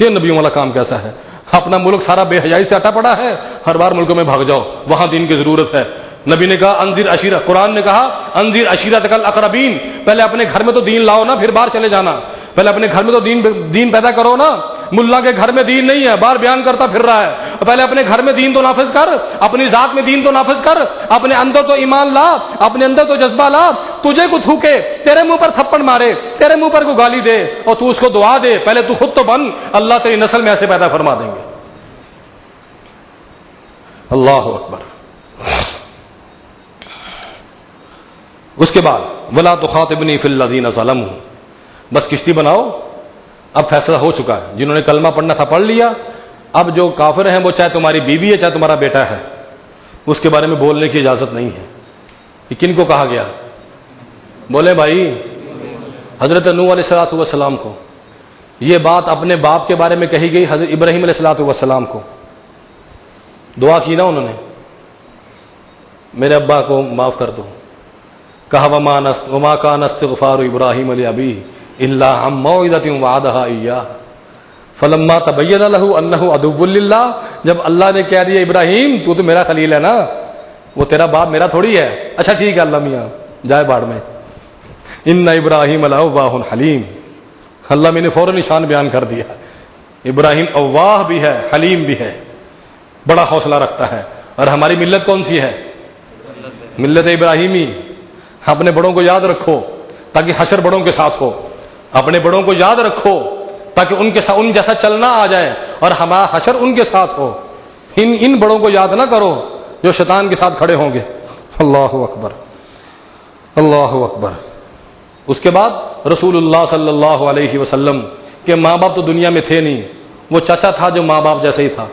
یہ نبیوں والا کام کیسا ہے؟ اپنا ملک سارا بے حیائی سے اٹا پڑا ہے, ہر بار ملکوں میں بھاگ جاؤ, وہاں دین کی ضرورت ہے. نبی نے کہا انذر عشیرہ، قرآن نے کہا انذر عشیرتک الاقربین، پہلے اپنے گھر میں تو دین لاؤ نا، پھر باہر چلے جانا، پہلے اپنے گھر میں تو دین پیدا کرو نا۔ ملا کے گھر میں دین نہیں ہے، باہر بیان کرتا پھر رہا ہے، پہلے اپنے گھر میں دین تو نافذ کر، اپنی ذات میں دین تو نافذ کر، اپنے اندر تو ایمان لا، اپنے اندر تو جذبہ لا۔ تجھے کو تھوکے، تیرے منہ پر تھپڑ مارے، تیرے منہ پر کو گالی دے اور تو اس کو دعا دے، پہلے تو خود تو بن، اللہ تیری نسل میں ایسے پیدا فرما دیں گے۔ اللہ اکبر۔ اس کے بعد ولا تخاطبنی فی الذین ظلموا، بس کشتی بناؤ، اب فیصلہ ہو چکا ہے، جنہوں نے کلمہ پڑھنا تھا پڑھ لیا، اب جو کافر ہیں وہ چاہے تمہاری بیوی ہے چاہے تمہارا بیٹا ہے، اس کے بارے میں بولنے کی اجازت نہیں ہے۔ یہ کن کو کہا گیا؟ بولے بھائی، حضرت نوح علیہ الصلوۃ والسلام کو۔ یہ بات اپنے باپ کے بارے میں کہی گئی حضرت ابراہیم علیہ الصلوۃ والسلام کو، دعا کی نا انہوں نے، میرے ابا کو معاف کر دو۔ کہا وما کان استغفار ابراہیم لابیہ الا عن موعظۃ وعدہا ایاہ فلما تبین لہ انہ عدو للہ، جب اللہ نے کہہ دیا ابراہیم تو میرا خلیل ہے نا، وہ تیرا باپ میرا تھوڑی ہے، اچھا ٹھیک ہے اللہ میاں جائے باڑ میں، ان ابراہیم لأواہ حلیم، اللہ میں نے فوراً نشان بیان کر دیا، ابراہیم اواہ بھی ہے حلیم بھی ہے، بڑا حوصلہ رکھتا ہے۔ اور ہماری ملت کون سی ہے؟ ملت ابراہیمی۔ اپنے بڑوں کو یاد رکھو تاکہ حشر بڑوں کے ساتھ ہو، اپنے بڑوں کو یاد رکھو تاکہ ان کے ساتھ ان جیسا چلنا آ جائے اور ہمارا حشر ان کے ساتھ ہو۔ ان بڑوں کو یاد نہ کرو جو شیطان کے ساتھ کھڑے ہوں گے۔ اللہ اکبر، اللہ اکبر۔ اس کے بعد رسول اللہ صلی اللہ علیہ وسلم کے ماں باپ تو دنیا میں تھے نہیں، وہ چچا تھا جو ماں باپ جیسے ہی تھا،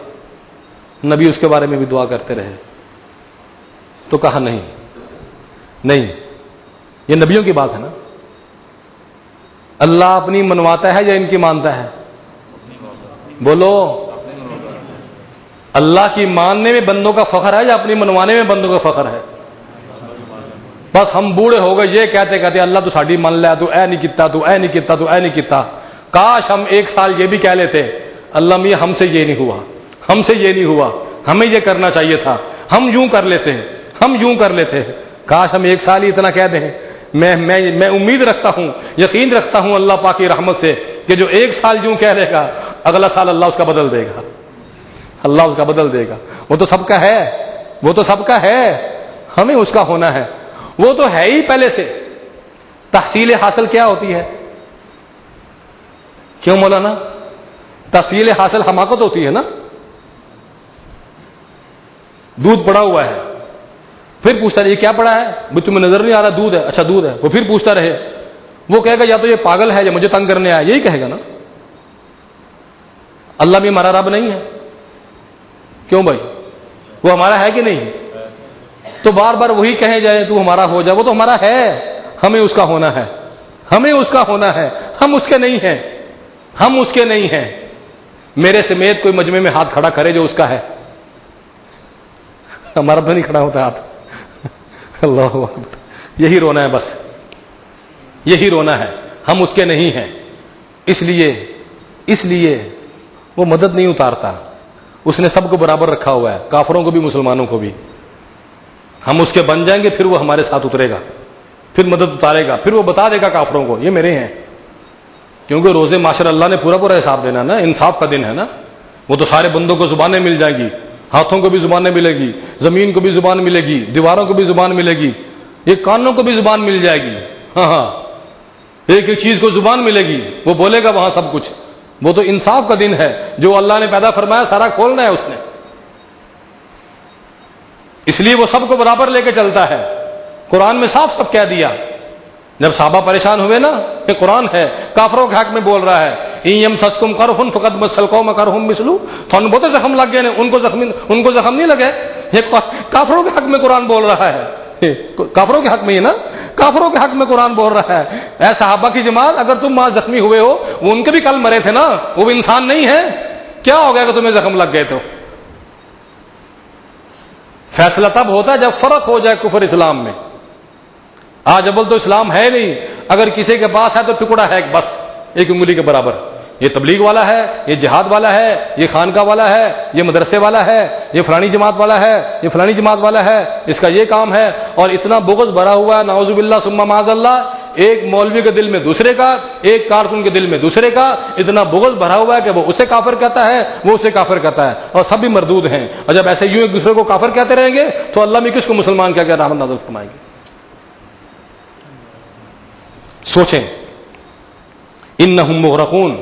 نبی اس کے بارے میں بھی دعا کرتے رہے، تو کہا نہیں، یہ نبیوں کی بات ہے نا، اللہ اپنی منواتا ہے یا ان کی مانتا ہے؟ بولو، اللہ کی ماننے میں بندوں کا فخر ہے یا اپنی منوانے میں بندوں کا فخر ہے؟ بس ہم بوڑھے ہو گئے یہ کہتے کہتے اللہ تو ساڈی من لے، تو اے نہیں کیتا، تو اے نہیں کیتا، تو اے نہیں کیتا۔ کاش ہم ایک سال یہ بھی کہہ لیتے اللہ میاں ہم سے یہ نہیں ہوا، ہم سے یہ نہیں ہوا، ہمیں یہ کرنا چاہیے تھا، ہم یوں کر لیتے ہیں، ہم یوں کر لیتے ہیں۔ کاش ہم ایک سال ہی اتنا کہہ دیں۔ میں امید رکھتا ہوں، یقین رکھتا ہوں اللہ پاک کی رحمت سے کہ جو ایک سال یوں کہہ رہے گا اگلا سال اللہ اس کا بدل دے گا، اللہ اس کا بدل دے گا۔ وہ تو سب کا ہے، وہ تو سب کا ہے، ہمیں اس کا ہونا ہے، وہ تو ہے ہی پہلے سے۔ تحصیل حاصل کیا ہوتی ہے؟ کیوں مولانا؟ تحصیل حاصل حماقت ہوتی ہے نا۔ دودھ پڑا ہوا ہے، پھر پوچھتا رہے یہ کیا پڑا ہے؟ وہ تمہیں نظر نہیں آ رہا دودھ ہے، اچھا دودھ ہے۔ وہ پھر پوچھتا رہے، وہ کہے گا یا تو یہ پاگل ہے یا مجھے تنگ کرنے آیا، یہی کہے گا نا۔ اللہ بھی ہمارا رب نہیں ہے؟ کیوں بھائی؟ وہ ہمارا ہے کہ نہیں؟ تو بار بار وہی کہے جائے تو ہمارا ہو جائے، وہ تو ہمارا ہے، ہمیں اس کا ہونا ہے، ہمیں اس کا ہونا ہے، ہم اس کے نہیں ہیں، ہم اس کے نہیں ہیں۔ میرے سمیت کوئی مجمع میں ہاتھ کھڑا کرے جو اس کا ہے، ہمارا تو نہیں کھڑا ہوتا ہاتھ۔ اللہ اکبر، یہی رونا ہے، بس یہی رونا ہے، ہم اس کے نہیں ہیں۔ اس لیے وہ مدد نہیں اتارتا، اس نے سب کو برابر رکھا ہوا ہے، کافروں کو بھی مسلمانوں کو بھی۔ ہم اس کے بن جائیں گے پھر وہ ہمارے ساتھ اترے گا، پھر مدد اتارے گا، پھر وہ بتا دے گا کافروں کو یہ میرے ہیں، کیونکہ روزے معاشر اللہ نے پورا حساب دینا نا، انصاف کا دن ہے نا۔ وہ تو سارے بندوں کو زبانیں مل جائیں گی، ہاتھوں کو بھی زبانیں ملے گی، زمین کو بھی زبان ملے گی، دیواروں کو بھی زبان ملے گی، یہ کانوں کو بھی زبان مل جائے گی۔ ہاں، ایک ایک چیز کو زبان ملے گی، وہ بولے گا وہاں سب کچھ۔ وہ تو انصاف کا دن ہے، جو اللہ نے پیدا فرمایا سارا کھولنا ہے اس نے، اس لیے وہ سب کو برابر لے کے چلتا ہے۔ قرآن میں صاف سب کہہ دیا۔ جب صحابہ پریشان ہوئے نا، کہ قرآن ہے کافروں کے حق میں بول رہا ہے، یمسسکم قرح فقد مس القوم قرح مثلہ، تھانوں بہت زخم لگ گئے نے، ان کو زخم نہیں لگے۔ یہ کافروں کے حق میں قرآن بول رہا ہے، کافروں کے حق میں ہی نا، کافروں کے حق میں قرآن بول رہا ہے۔ اے صحابہ کی جماعت، اگر تم وہاں زخمی ہوئے ہو، وہ ان کے بھی کل مرے تھے نا، وہ بھی انسان نہیں ہے، کیا ہو گیا کہ تمہیں زخم لگ گئے تو؟ فیصلہ تب ہوتا ہے جب فرق ہو جائے کفر اسلام میں۔ آج ابل تو اسلام ہے نہیں، اگر کسی کے پاس ہے تو ٹکڑا ہے بس، ایک انگلی کے برابر، یہ تبلیغ والا ہے، یہ جہاد والا ہے، یہ خانقاہ والا ہے، یہ مدرسے والا ہے، یہ فلانی جماعت والا ہے، یہ فلانی جماعت والا ہے، اس کا یہ کام ہے، اور اتنا بغض بھرا ہوا ہے نعوذ باللہ ثم معاذ اللہ، ایک مولوی کے دل میں دوسرے کا، ایک کارکن کے دل میں دوسرے کا، اتنا بغض بھرا ہوا ہے کہ وہ اسے کافر کہتا ہے، وہ اسے کافر کہتا ہے، اور سب بھی مردود ہیں. اور جب ایسے یوں ایک دوسرے کو کافر کہتے رہیں گے تو اللہ میں کس کو مسلمان کیا رحمت نازل فرمائیں گے؟ سوچیں. انہم مغرقون،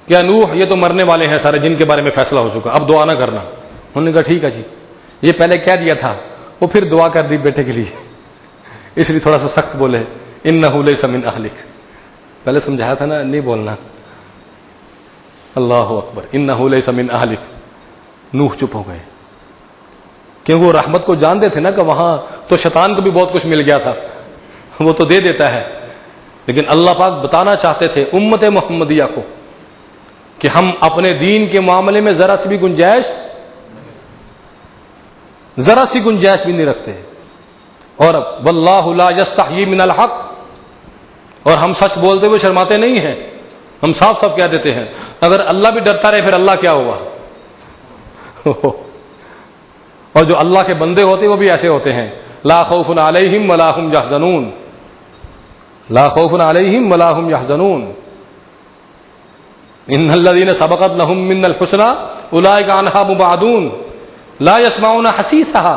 کیا نوح یہ تو مرنے والے ہیں سارے، جن کے بارے میں فیصلہ ہو چکا، اب دعا نہ کرنا. انہوں نے کہا ٹھیک ہے جی، یہ پہلے کہہ دیا تھا، وہ پھر دعا کر دی بیٹے کے لیے، اس لیے تھوڑا سا سخت بولے. انہ لیس من اہلک، پہلے سمجھایا تھا نا نہیں بولنا. اللہ اکبر. انہ لیس من اہلک. نوح چپ ہو گئے، کیونکہ وہ رحمت کو جانتے تھے نا کہ وہاں تو شیطان کو بھی بہت کچھ مل گیا تھا، وہ تو دے دیتا ہے. لیکن اللہ پاک بتانا چاہتے تھے امت محمدیہ کو کہ ہم اپنے دین کے معاملے میں ذرا سی گنجائش بھی نہیں رکھتے. اور واللہ لا یستحیی من الحق، اور ہم سچ بولتے ہوئے شرماتے نہیں ہیں، ہم صاف صاف کہہ دیتے ہیں. اگر اللہ بھی ڈرتا رہے پھر اللہ کیا ہوا؟ اور جو اللہ کے بندے ہوتے وہ بھی ایسے ہوتے ہیں. لا خوف علیہم ولا هم یحزنون، لا خوف علیہم ولا هم یحزنون. ان الذین سبقت لهم من الحسنى اولئک عنها مبعدون لا يسمعون حسیسها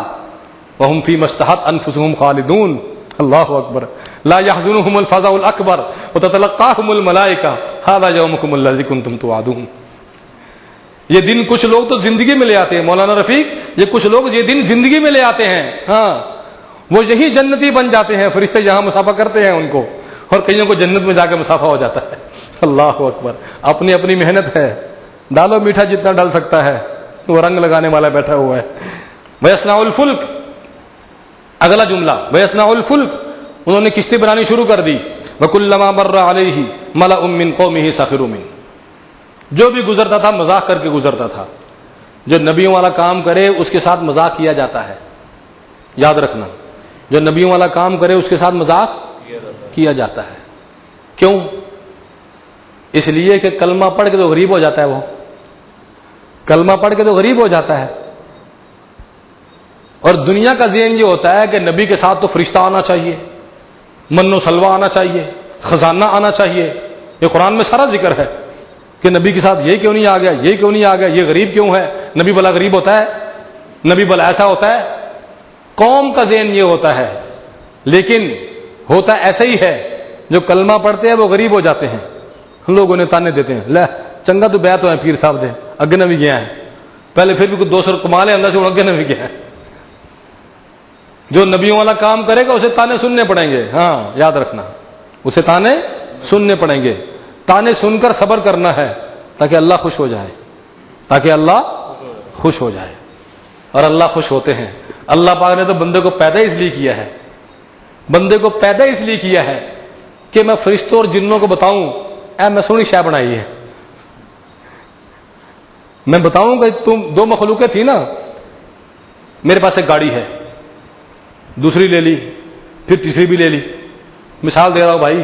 وهم فيما اشتهت انفسهم خالدون. اللہ اکبر. لا يحزنهم الفزع الاکبر وتتلقاهم الملائکہ هذا یومکم الذی کنتم توعدون. یہ دن کچھ لوگ تو زندگی میں لے آتے ہیں مولانا رفیق، یہ کچھ لوگ یہ دن زندگی میں لے آتے ہیں. ہاں، وہ یہی جنتی بن جاتے ہیں، فرشتے جہاں مسافہ کرتے ہیں ان کو، اور کئیوں کو جنت میں جا کے مسافہ ہو جاتا ہے. اللہ اکبر. اپنی اپنی محنت ہے، ڈالو میٹھا جتنا ڈال سکتا ہے، وہ رنگ لگانے والا بیٹھا ہوا ہے. وَيَصْنَعُ الْفُلْكَ، اگلا جملہ وَيَصْنَعُ الْفُلْكَ، انہوں نے کشتی بنانی شروع کر دی. وَكُلَّمَا مَرَّ عَلَيْهِ مَلَأٌ مِّن قَوْمِهِ سَخِرُوا مِنْهُ، جو بھی گزرتا تھا مذاق کر کے گزرتا تھا. جو نبیوں والا کام کرے اس کے ساتھ مذاق کیا جاتا ہے، یاد رکھنا. جو نبیوں والا کام کرے اس کے ساتھ مذاق کیا جاتا ہے. کیوں؟ اس لیے کہ کلمہ پڑھ کے تو غریب ہو جاتا ہے، وہ کلمہ پڑھ کے تو غریب ہو جاتا ہے. اور دنیا کا ذہن یہ ہوتا ہے کہ نبی کے ساتھ تو فرشتہ آنا چاہیے، من و سلوہ آنا چاہیے، خزانہ آنا چاہیے. یہ قرآن میں سارا ذکر ہے کہ نبی کے ساتھ یہ کیوں نہیں آ گیا، یہ کیوں نہیں آ گیا، یہ غریب کیوں ہے، نبی بلا غریب ہوتا ہے، نبی بلا ایسا ہوتا ہے. قوم کا ذہن یہ ہوتا ہے، لیکن ہوتا ایسا ہی ہے. جو کلمہ پڑھتے ہیں وہ غریب ہو جاتے ہیں. ہم لوگوں نے تانے دیتے ہیں، لے چنگا تو بیعت ہے پیر صاحب دے اگے نہ بھی گیا ہے، پہلے پھر بھی کچھ 200 کما لے اللہ سے، اگے نہ بھی گیا ہے. جو نبیوں والا کام کرے گا اسے تانے سننے پڑیں گے. ہاں یاد رکھنا، اسے تانے سننے پڑیں گے. تانے سن کر صبر کرنا ہے تاکہ اللہ خوش ہو جائے، تاکہ اللہ خوش ہو جائے. اور اللہ خوش ہوتے ہیں. اللہ پاک نے تو بندے کو پیدا اس لیے کیا ہے، بندے کو پیدا اس لیے کیا ہے کہ میں فرشتوں اور جنوں کو بتاؤں اے میں سونی شے بنائی ہے. میں بتاؤں کہ تم دو مخلوقیں تھی نا، میرے پاس ایک گاڑی ہے، دوسری لے لی، پھر تیسری بھی لے لی. مثال دے رہا ہوں بھائی،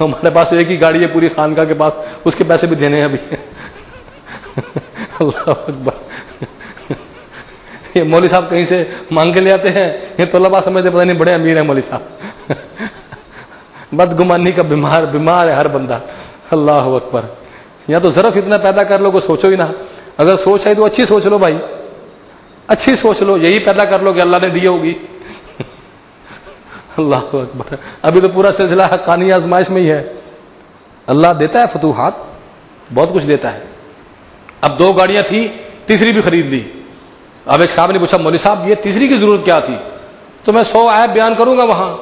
ہمارے پاس ایک ہی گاڑی ہے پوری خانقاہ کے پاس، اس کے پیسے بھی دینے ہیں ابھی. اللہ اکبر. یہ مولوی صاحب کہیں سے مانگ کے لے آتے ہیں، یہ طلباء سمجھتے پتہ نہیں بڑے امیر ہیں مولوی صاحب. بدگمانی کا بیمار ہے ہر بندہ. اللہ اکبر. یا تو ظرف اتنا پیدا کر لو کہ سوچو ہی نہ. اگر سوچ ہے تو اچھی سوچ لو بھائی، اچھی سوچ لو، یہی پیدا کر لو کہ اللہ نے دی ہوگی. اللہ اکبر. ابھی تو پورا سلسلہ حقانی آزمائش میں ہی ہے. اللہ دیتا ہے فتوحات، بہت کچھ دیتا ہے. اب 2 گاڑیاں تھی، تیسری بھی خرید لی. اب ایک صاحب نے پوچھا مولوی صاحب یہ تیسری کی ضرورت کیا تھی؟ تو میں 100 عیب بیان کروں گا وہاں،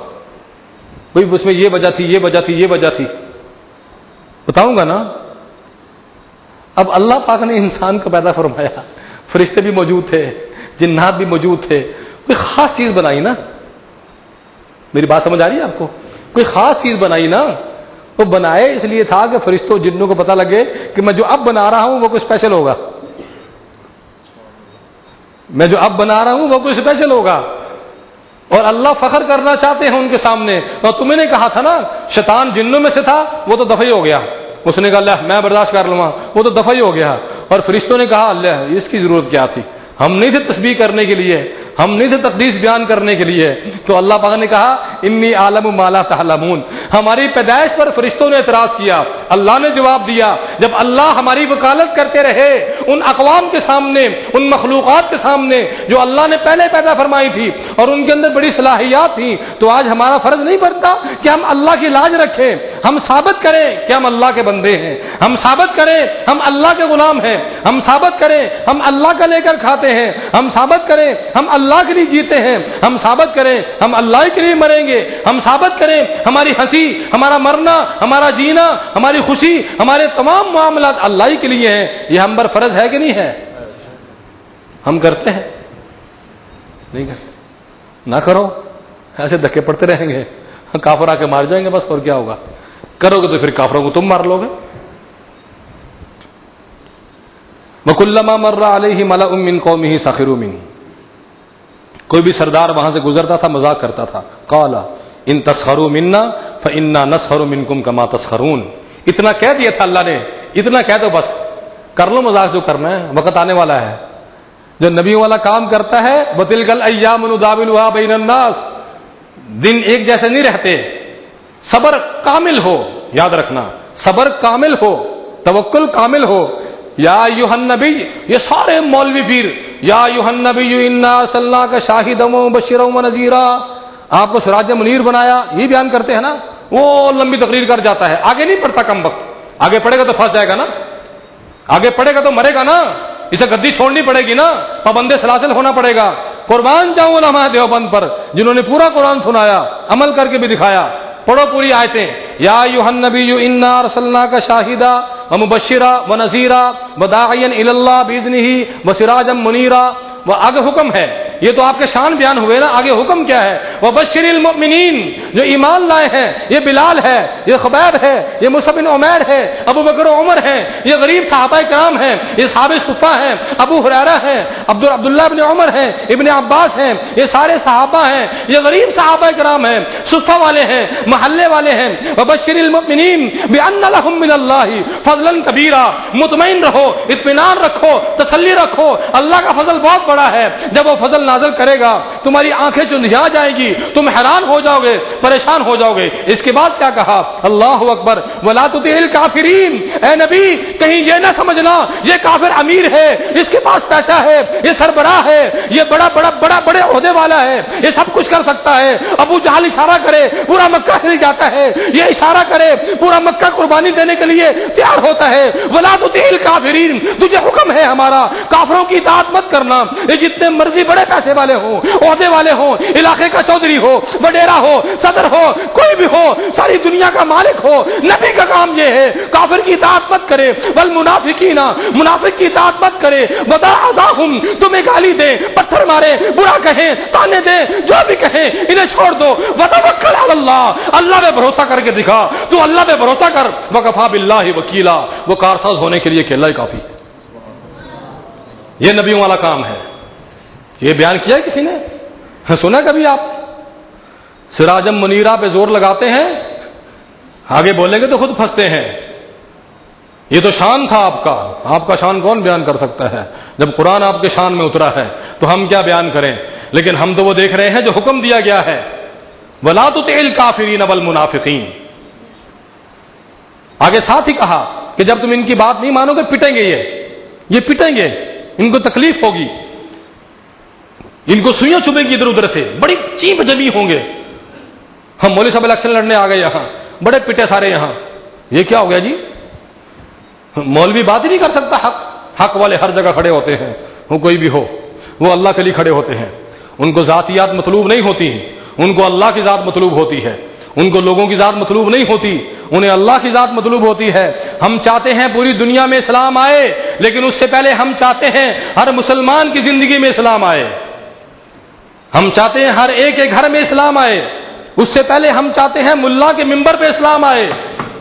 بھائی اس میں یہ وجہ تھی، یہ وجہ تھی، یہ وجہ تھی، بتاؤں گا نا. اب اللہ پاک نے انسان کو پیدا فرمایا، فرشتے بھی موجود تھے، جنات بھی موجود تھے، کوئی خاص چیز بنائی نا. میری بات سمجھ آ رہی ہے آپ کو؟ کوئی خاص چیز بنائی نا. وہ بنائے اس لیے تھا کہ فرشتوں جنوں کو پتہ لگے کہ میں جو اب بنا رہا ہوں وہ کوئی اسپیشل ہوگا، میں جو اب بنا رہا ہوں وہ کوئی اسپیشل ہوگا. اور اللہ فخر کرنا چاہتے ہیں ان کے سامنے. اور تمہیں نے کہا تھا نا شیطان جنوں میں سے تھا, وہ تو دفع ہی ہو گیا. اس نے کہا اللہ میں برداشت کر لوں گا, وہ تو دفع ہی ہو گیا. اور فرشتوں نے کہا اللہ اس کی ضرورت کیا تھی, ہم نہیں تھے تسبیح کرنے کے لیے, ہم نہیں تھے تقدیس بیان کرنے کے لیے. تو اللہ پاک نے کہا انی عالم ما لا تعلمون. ہماری پیدائش پر فرشتوں نے اعتراض کیا, اللہ نے جواب دیا. جب اللہ ہماری وکالت کرتے رہے ان اقوام کے سامنے, ان مخلوقات کے سامنے جو اللہ نے پہلے پیدا فرمائی تھی اور ان کے اندر بڑی صلاحیات تھیں, تو آج ہمارا فرض نہیں بنتا کہ ہم اللہ کی لاج رکھیں, ہم ثابت کریں کہ ہم اللہ کے بندے ہیں, ہم ثابت کریں ہم اللہ کے غلام ہیں, ہم ثابت کریں ہم اللہ کا لے کر کھاتے ہیں, ہم ثابت کریں ہم اللہ کے لیے جیتے ہیں, ہم ثابت کریں ہم اللہ کے لیے مریں گے, ہم ثابت کریں ہماری ہنسی, ہمارا مرنا, ہمارا جینا, ہماری خوشی, ہمارے تمام معاملات اللہ ہی کے لیے ہیں. یہ ہم پر فرض ہے کہ نہیں ہے؟ ہم کرتے ہیں نہیں کرتے؟ نہ کرو, ایسے دھکے پڑتے رہیں گے, کافر آ کے مار جائیں گے بس, اور کیا ہوگا؟ کرو گے تو پھر کافروں کو تم مار لو گے. وَكُلَّمَا مَرَّ عَلَيْهِ مَلَأٌ مِّن قَوْمِهِ سَخِرُوا مِنْهُ. کوئی بھی سردار وہاں سے گزرتا تھا مذاق کرتا تھا. قَالَ إِن تَسْخَرُوا مِنَّا فَإِنَّا نَسْخَرُ مِنْكُمْ كَمَا تَسْخَرُونَ. اتنا کہہ دیا تھا اللہ نے, اتنا کہہ دو بس, کر لو مذاق جو کرنا ہے, وقت آنے والا ہے. جو نبیوں والا کام کرتا ہے وَتِلْكَ الْأَيَّامُ نُدَاوِلُهَا بَيْنَ النَّاسِ, دن ایک جیسے نہیں رہتے. صبر کامل ہو, یاد رکھنا, صبر کامل ہو, توکل کامل ہو. یا ایھا النبی, یہ سارے مولوی پیر, یا ایھا النبی انا ارسلناک شاہدا ومبشرا ونذیرا, آپ کو سراج منیر بنایا, یہ بیان کرتے ہیں نا. وہ لمبی تقریر کر جاتا ہے, آگے نہیں پڑھتا کم وقت. آگے پڑھے گا تو پھنس جائے گا نا, آگے پڑھے گا تو مرے گا نا, اسے گدی چھوڑنی پڑے گی نا, پابند سلاسل ہونا پڑے گا. قربان جاؤں علماء دیوبند پر جنہوں نے پورا قرآن سنایا, عمل کر کے بھی دکھایا. پڑھو پوری آیتیں. یا ایھا النبی انا ارسلناک شاہدا ومبشرا ونذیرا وداعیا الی اللہ باذنہ وسراجا منیرا. وہ آگے حکم ہے, یہ تو آپ کے شان بیان ہوئے نا, آگے حکم کیا ہے؟ وبشر المؤمنین, جو ایمان لائے ہیں, یہ بلال ہے, یہ خبیب ہے, یہ مصعب بن عمیر ہے, ابو بکر و عمر ہیں, یہ غریب صحابہ کرام ہیں, یہ صحاب صفہ ہیں, ابو ہریرہ ہیں, عبداللہ بن عمر ہیں, ابن عباس ہیں, یہ سارے صحابہ ہیں, یہ غریب صحابہ کرام ہیں, صفہ والے ہیں, محلے والے ہیں. وبشر المؤمنین بان لهم من اللہ فضلا کبیرا. مطمئن رہو, اطمینان رکھو, تسلی رکھو, اللہ کا فضل بہت بڑا ہے. جب وہ فضل نازل کرے گا تمہاری آنکھیں چندھیا جائیں گی, تم حیران ہو جاؤ گے, پریشان ہو جاؤ گے. اس کے بعد کیا کہا؟ اللہ اکبر. ولا تطع الکافرین, اے نبی کہیں یہ نہ سمجھنا یہ کافر امیر ہے, اس کے پاس پیسہ ہے, یہ سربراہ ہے, یہ بڑے عہدے والا ہے, یہ سب کچھ کر سکتا ہے. ابو جہل اشارہ کرے پورا مکہ ہل جاتا ہے, یہ اشارہ کرے پورا مکہ قربانی دینے کے لیے تیار ہوتا ہے. ولا تطع الکافرین, تجھے حکم ہے ہمارا کافروں کی اطاعت مت کرنا. یہ جتنے مرضی بڑے پیسے والے ہوں, عہدے والے ہوں, علاقے کا چودھری ہو, وڈیرا ہو, صدر ہو, کوئی بھی ہو, ساری دنیا کا مالک ہو, نبی کا کام یہ ہے کافر کی اطاعت مت کرے. والمنافقین, منافق کی اطاعت مت کرے. ودا اذاہم, تمہیں گالی دیں, پتھر مارے, برا کہیں, تانے دیں, جو بھی کہیں انہیں چھوڑ دو. وتوکل علی اللہ, اللہ پہ بھروسہ کر کے دکھا, تو اللہ پہ بھروسہ کر. وکفی باللہ وکیلا, وہ کارساز ہونے کے لیے اکیلا ہی کافی. یہ نبیوں والا کام ہے. یہ بیان کیا ہے کسی نے؟ سنا کبھی آپ؟ سراجم منیرہ پہ زور لگاتے ہیں, آگے بولیں گے تو خود پھنستے ہیں. یہ تو شان تھا آپ کا, آپ کا شان کون بیان کر سکتا ہے؟ جب قرآن آپ کے شان میں اترا ہے تو ہم کیا بیان کریں؟ لیکن ہم تو وہ دیکھ رہے ہیں جو حکم دیا گیا ہے. وَلَا تُطِعِ الْكَافِرِينَ وَالْمُنَافِقِينَ. آگے ساتھ ہی کہا کہ جب تم ان کی بات نہیں مانو گے پٹیں گے, یہ پٹیں گے, ان کو تکلیف ہوگی, ان کو سوئیاں چبھیں گی ادھر ادھر سے, بڑی چیپ جمی ہوں گے. ہم مولوی صاحب الیکشن لڑنے آ گئے یہاں, بڑے پٹے سارے یہاں. یہ کیا ہو گیا جی؟ مولوی بات ہی نہیں کر سکتا. حق والے ہر جگہ کھڑے ہوتے ہیں, وہ کوئی بھی ہو, وہ اللہ کے لیے کھڑے ہوتے ہیں. ان کو ذاتیات مطلوب نہیں ہوتی, ان کو اللہ کی ذات مطلوب ہوتی ہے. ان کو لوگوں کی ذات مطلوب نہیں ہوتی, انہیں اللہ کی ذات مطلوب ہوتی ہے. ہم چاہتے ہیں پوری دنیا میں اسلام آئے, لیکن اس سے پہلے ہم چاہتے ہیں ہر مسلمان کی زندگی میں اسلام آئے. ہم چاہتے ہیں ہر ایک کے گھر میں اسلام آئے. اس سے پہلے ہم چاہتے ہیں ملا کے منبر پہ اسلام آئے.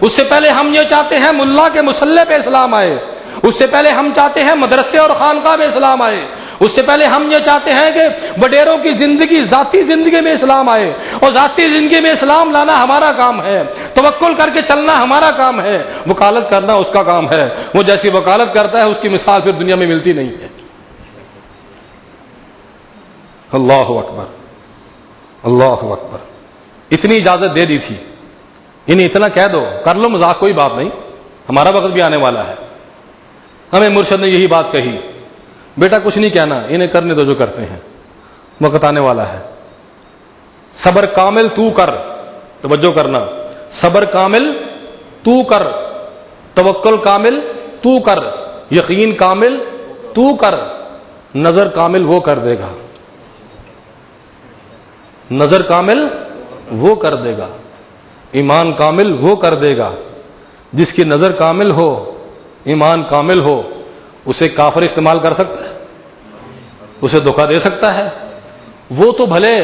اس سے پہلے ہم یہ چاہتے ہیں ملا کے مصلی پہ اسلام آئے. اس سے پہلے ہم چاہتے ہیں مدرسے اور خانقاہ میں اسلام آئے. اس سے پہلے ہم یہ چاہتے ہیں کہ وڈیروں کی زندگی، ذاتی زندگی میں اسلام آئے، اور ذاتی زندگی میں اسلام لانا ہمارا کام ہے، توکل کر کے چلنا ہمارا کام ہے، وکالت کرنا اس کا کام ہے۔ وہ جیسی وکالت کرتا ہے اس کی مثال پھر دنیا میں ملتی نہیں ہے۔ اللہ اکبر، اللہ اکبر۔ اتنی اجازت دے دی تھی، انہیں اتنا کہہ دو، کر لو مذاق، کوئی بات نہیں، ہمارا وقت بھی آنے والا ہے۔ ہمیں مرشد نے یہی بات کہی، بیٹا کچھ نہیں کہنا، انہیں کرنے دو جو کرتے ہیں، وقت آنے والا ہے۔ صبر کامل تو کر، توجہ کرنا، صبر کامل تو کر، توکل کامل تو کر، یقین کامل تو کر، نظر کامل وہ کر دے گا، نظر کامل وہ کر دے گا، ایمان کامل وہ کر دے گا۔ جس کی نظر کامل ہو، ایمان کامل ہو، اسے کافر استعمال کر سکتا ہے، اسے دھوکہ دے سکتا ہے؟ وہ تو بھلے